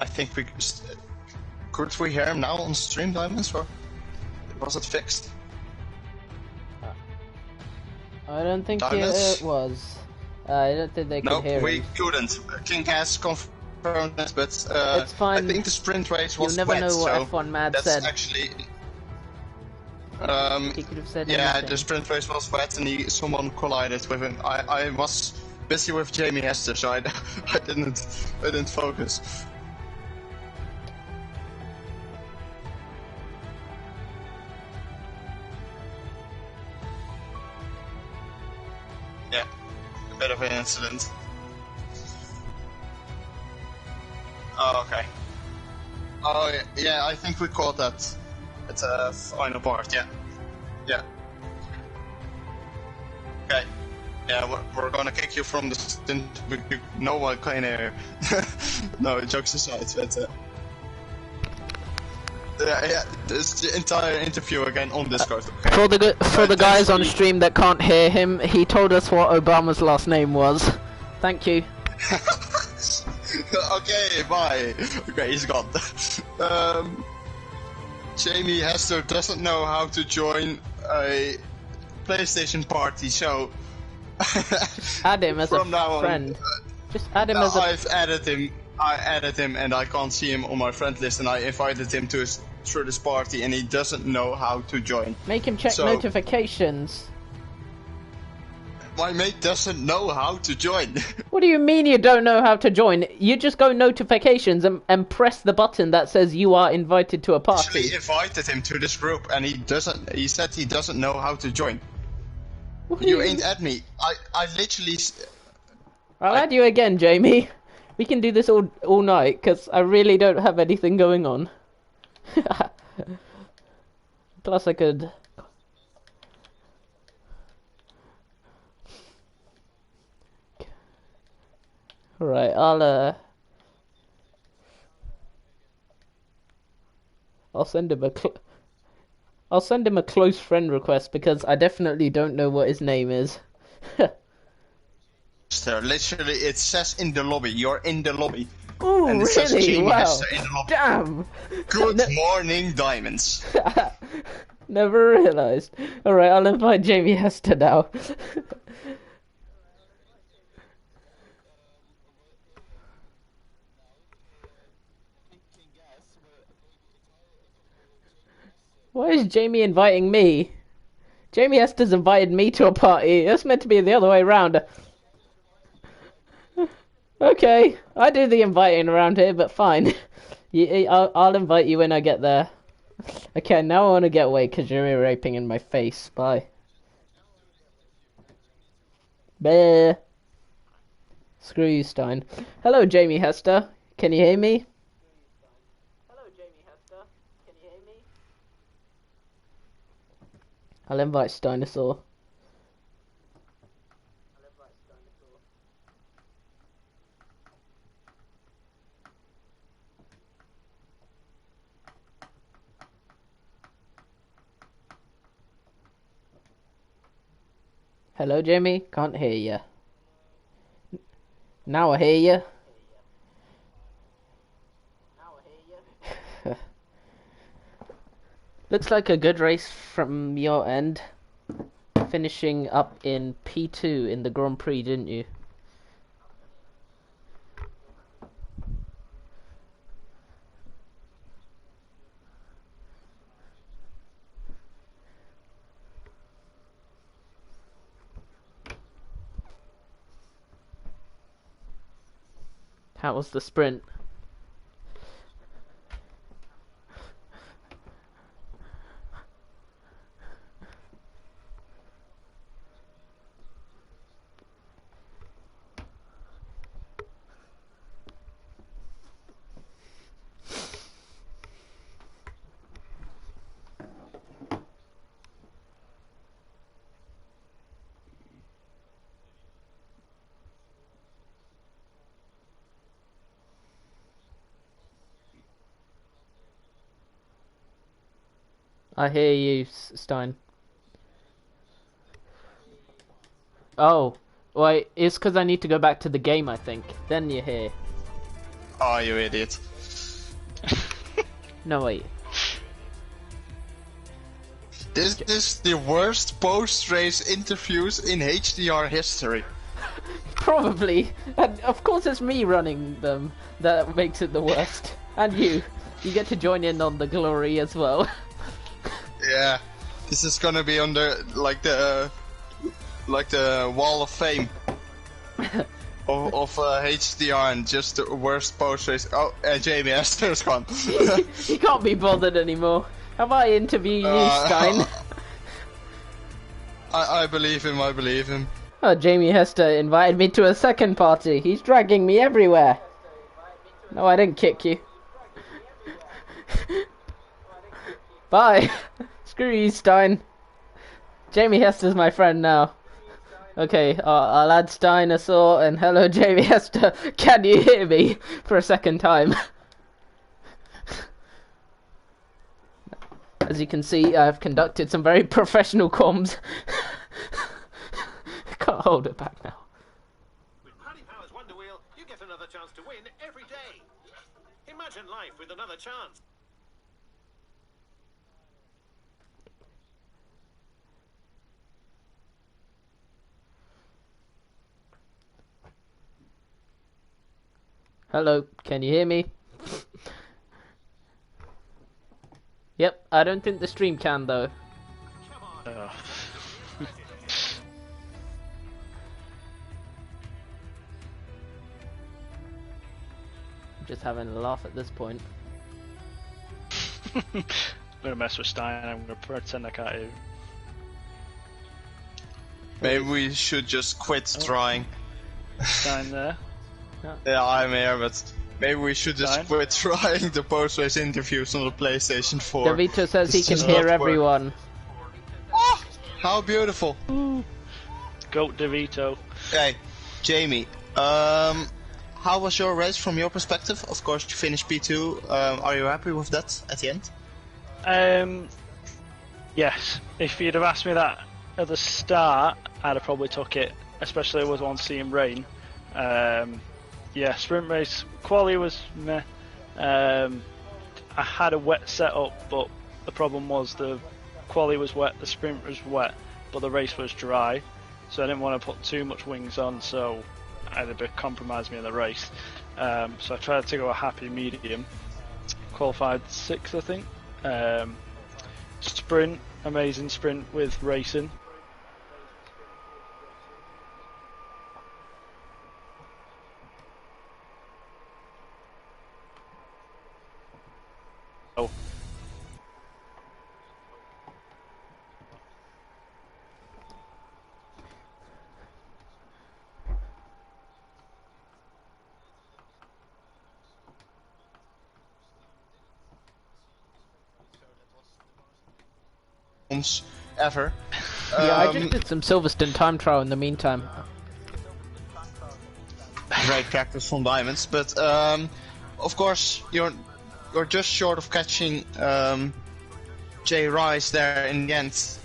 I think we could we hear him now on stream, Diamonds, or was it fixed? I don't think Diamonds? it was. I don't think they could Nope, hear we him. couldn't. King has confirmed that, but It's fine. I think the sprint race was You'll never wet, know what so F1 Mad that's said. actually. He could have said Yeah, anything. the sprint race was wet and someone collided with him. I was busy with Jamie Hester, so I didn't focus. Yeah, a bit of an incident. Oh, okay. Oh, yeah, I think we caught that at the final part, yeah. Yeah. Okay. Yeah, we're gonna kick you from the stint. No one can hear. No, jokes aside, but yeah, this the entire interview again on Discord. Okay. For the guys on stream that can't hear him, he told us what Obama's last name was. Thank you. Okay, bye. Okay, he's gone. Jamie Hester doesn't know how to join a PlayStation party, so Add him as a from now friend. on, Just add him as a. I've added him. I added him, and I can't see him on my friend list. And I invited him to through this party, and he doesn't know how to join. Make him check So- notifications. My mate doesn't know how to join. What do you mean you don't know how to join? You just go notifications and press the button that says you are invited to a party. Actually invited him to this group, and he doesn't. He said he doesn't know how to join. What do You ain't at me. I literally. I'll add you again, Jamie. We can do this all night, because I really don't have anything going on. Plus I could... Right, I'll send him I'll send him a close friend request, because I definitely don't know what his name is. Literally, it says in the lobby. You're in the lobby. Oh, And it says really? Jamie Wow. Hester in the lobby. Damn! Good morning, Diamonds. Never realised. Alright, I'll invite Jamie Hester now. Why is Jamie inviting me? Jamie Hester's invited me to a party. That's meant to be the other way around. Okay, I do the inviting around here, but fine. I'll invite you when I get there. Okay, now I want to get away because you're raping in my face. Bye. Bleh. Screw you, Stein. Hello, Jamie Hester. Can you hear me? Hello, Jamie Hester. Can you hear me? I'll invite Steinosaur. Hello, Jamie. Can't hear you. Now I hear you. Looks like a good race from your end. Finishing up in P2 in the Grand Prix, didn't you? How was the sprint? I hear you, Stein. Oh, wait, it's because I need to go back to the game, I think. Then you hear. Oh, you idiot. No, wait. This is the worst post-race interviews in HDR history. Probably. And of course it's me running them that makes it the worst. And you. You get to join in on the glory as well. Yeah. This is gonna be on the wall of fame of HDR, and just the worst post-race. Oh, Jamie Hester's gone. He can't be bothered anymore. Have I interviewed you, Stein? I believe him, I believe him. Oh, Jamie Hester invited me to a second party. He's dragging me everywhere. No, I didn't kick you. Bye. Screw you, Stein. Jamie Hester's my friend now. Okay, I'll add Steinosaur and hello, Jamie Hester. Can you hear me for a second time? As you can see, I've conducted some very professional comms. Can't hold it back now. With Paddy Power's Wonder Wheel, you get another chance to win every day. Imagine life with another chance. Hello, can you hear me? Yep, I don't think the stream can though. I'm just having a laugh at this point. I'm gonna mess with Stein. I'm gonna pretend I can't hear him. Maybe we should just quit trying. Stein there. Yeah, I'm here, but maybe we should just quit trying the post-race interviews on the PlayStation 4. Davito says he It's can just hear not everyone. Oh, how beautiful! Goat DeVito. Okay, Jamie. How was your race from your perspective? Of course, you finished P2. Are you happy with that at the end? Yes. If you'd have asked me that at the start, I'd have probably took it, especially with one seeing rain. Yeah, sprint race quali was meh. I had a wet setup, but the problem was the quali was wet, the sprint was wet, but the race was dry, so I didn't want to put too much wings on, so I had a bit compromise me in the race. So I tried to go a happy medium. Qualified 6th, I think. Sprint, amazing sprint with racing. Oh. Ever. Yeah, I just did some Silverstone time trial in the meantime. Great practice from Diamonds, but of course you're just short of catching Jay Rice there in the end.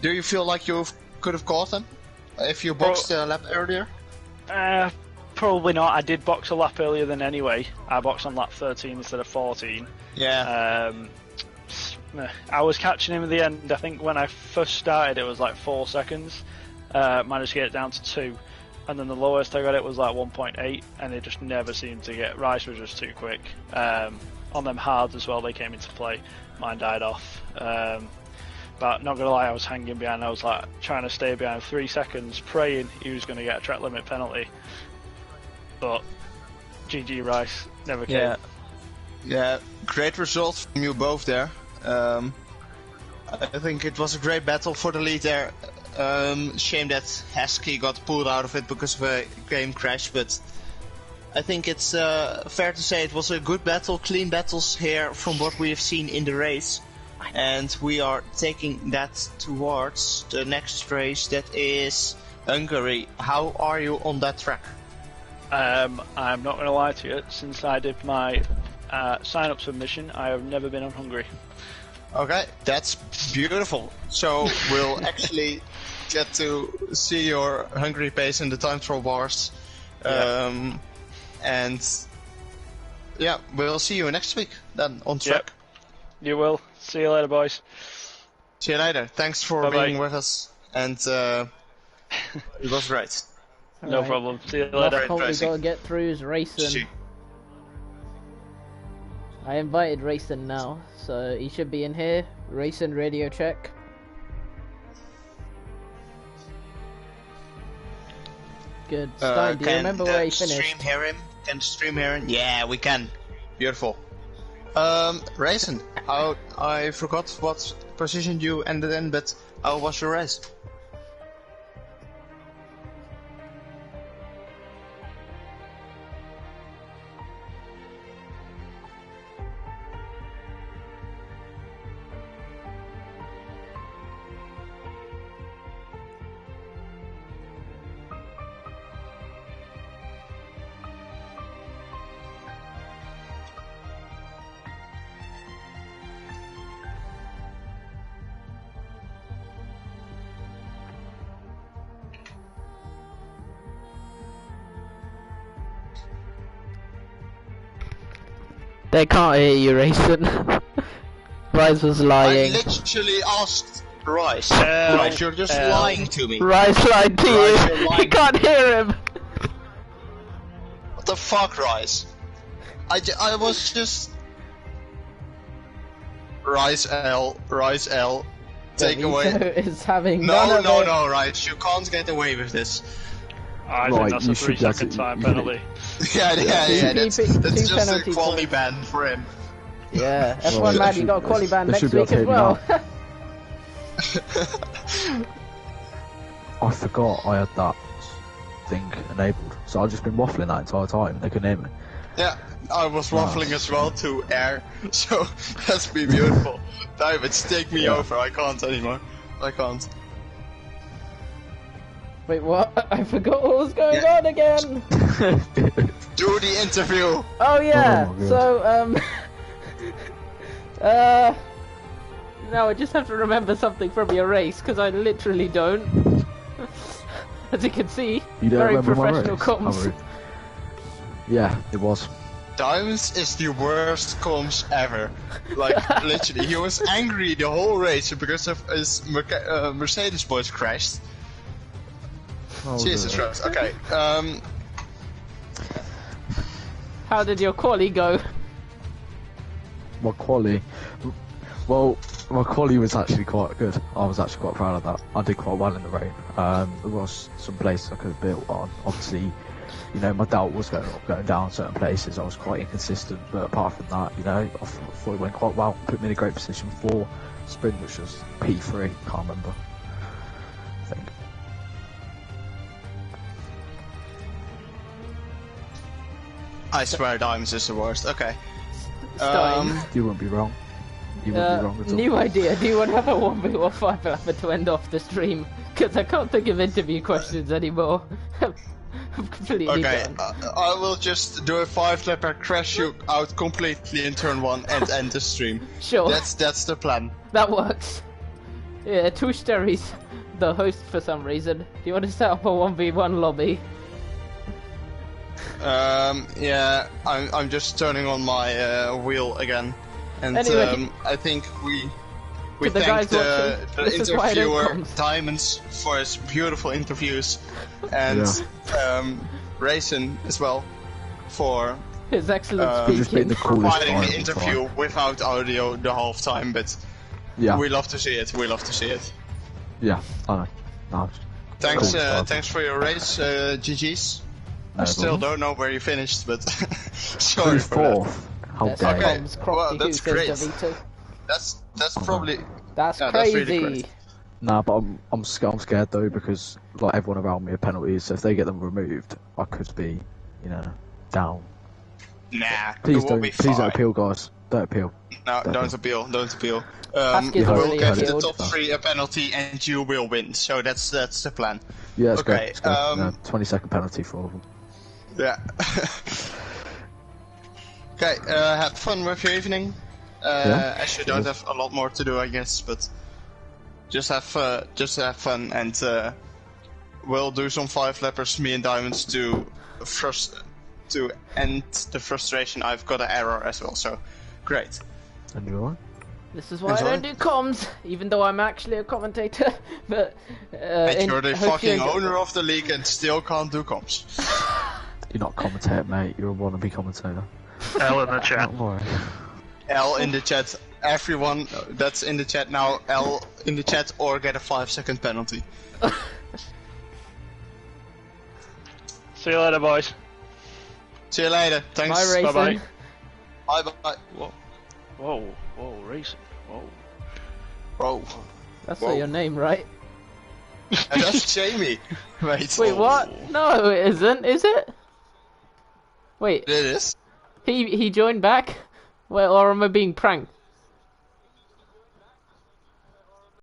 Do you feel like you could have caught him if you boxed a lap earlier? Probably not. I did box a lap earlier than anyway. I boxed on lap 13 instead of 14. Yeah. I was catching him at the end. I think when I first started it was like 4 seconds. Managed to get it down to 2. And then the lowest I got it was like 1.8, and it just never seemed to get. Rice was just too quick. On them hards as well, they came into play. Mine died off. But not gonna lie, I was hanging behind. I was like trying to stay behind 3 seconds, praying he was gonna get a track limit penalty. But GG Rice never came. Yeah, great result from you both there. I think it was a great battle for the lead there. Shame that Heskey got pulled out of it because of a game crash, but I think it's fair to say it was a good battle, clean battles here from what we have seen in the race. And we are taking that towards the next race, that is Hungary. How are you on that track? I'm not going to lie to you, since I did my sign-up submission, I have never been on Hungary. Okay, that's beautiful. So we'll actually get to see your Hungary pace in the time trial bars. And yeah, we'll see you next week then on track. Yep. You will. See you later, boys. See you later. Thanks for Bye-bye. being with us, and it was great. No Alright. problem. See you Last later. point we racing. gotta get through is racing. I invited Racing now, so he should be in here. Racing radio check. Good. Stein, do you remember where he finished? Stream hear him? Can the stream hear him? Yeah, we can. Beautiful. Racing. I forgot what position you ended in, but how was your race? They can't hear you, Racing. Rise was I lying. literally asked Rice. Hell, Rice, you're just hell. lying to me. Rise lied to Rise, you. you're He lying. can't hear him. What the fuck, Rice? I was just... Rice L, take away... Davito is having No, none of no, it. no, Rice, you can't get away with this. I Right, think that's you a should 3-second get- time penalty. yeah, Two that's penalty just a quality points. ban for him. Yeah, F1 Well, man, that you got a should- quali ban that next should be week as okay well. I forgot I had that thing enabled, so I've just been waffling that entire time. They couldn't hear me. Yeah, I was waffling as well to air, so that's be beautiful. David, take me Yeah. over, I can't anymore. I can't. Wait, what? I forgot what was going Yeah. on again. Do the interview! Oh yeah. Oh my God. So now I just have to remember something from your race because I literally don't. As you can see, You don't very remember my professional race? comms. Oh, really? Yeah, it was. Diamonds is the worst comms ever. Like, literally, he was angry the whole race because of his Mercedes boys crashed. Oh, Jesus dear. Christ, okay. How did your quali go? My quali. Well, my quali was actually quite good. I was actually quite proud of that. I did quite well in the rain. There was some places I could have built on. Obviously, you know, my doubt was going up, going down certain places. I was quite inconsistent, but apart from that, you know, I thought it went quite well. Put me in a great position for sprint, which was P3. Can't remember. I think. I swear Diamonds is the worst, okay. Stein. You wouldn't be wrong. You wouldn't be wrong at all. New idea. Do you want to have a 1v15 lap to end off the stream? Because I can't think of interview questions anymore. I'm completely Okay, done. I will just do a 5-lapper, crash you out completely in turn 1 and end the stream. Sure, That's the plan. that works. Yeah, Tushteri's the host for some reason. Do you want to set up a 1v1 lobby? Yeah, I'm just turning on my wheel again, and Anyway. I think we To the thank guys watching, the this is why I don't interviewer comms. Diamonds for his beautiful interviews, and Racing as well for His excellent Just being speaking. the coolest providing guy the of all interview time. without audio the whole time. But Yeah, we love to see it. We love to see it. yeah, I know. No, Thanks, Cool stuff. thanks for your race, GG's. I no still problem. don't know where you finished, but sorry for that. Fourth. How That's dare Okay. you? comms, well, Crofty, who that's says great. Davito. That's probably That's Yeah, that's crazy. really great. Nah, but I'm scared though because like everyone around me are penalties. So if they get them removed, I could be, you know, down. nah. Please it will don't, be please fine. don't appeal, guys. Don't appeal. No, Don't don't appeal. Don't appeal. Haskell's We'll already get the appealed. top 3 a penalty, and you will win. So that's the plan. Yeah, let's Okay, go. Let's go. 20-second penalty for all of them. Yeah. Okay. Have fun with your evening. Yeah, As you don't have a lot more to do, I guess, but just have fun, and we'll do some 5-lappers, me and Diamonds, to to end the frustration, I've got an error as well. So, great. And you alright? This is why Enjoy. I don't do comms, even though I'm actually a commentator. But And you're the hope you fucking enjoy- owner of the league and still can't do comms. You're not a commentator, mate. You're a wannabe commentator. L in the chat. Don't worry. L in the chat. Everyone that's in the chat now, L in the chat or get a 5-second penalty. See you later, boys. See you later. Thanks. Bye, racing. Bye-bye. Bye bye. Whoa, racing. Whoa. Bro. That's Whoa. not your name, right? And that's Jamie. Wait. Wait, what? No, it isn't. Is it? Wait, It is. he joined back. Well, or am I being pranked?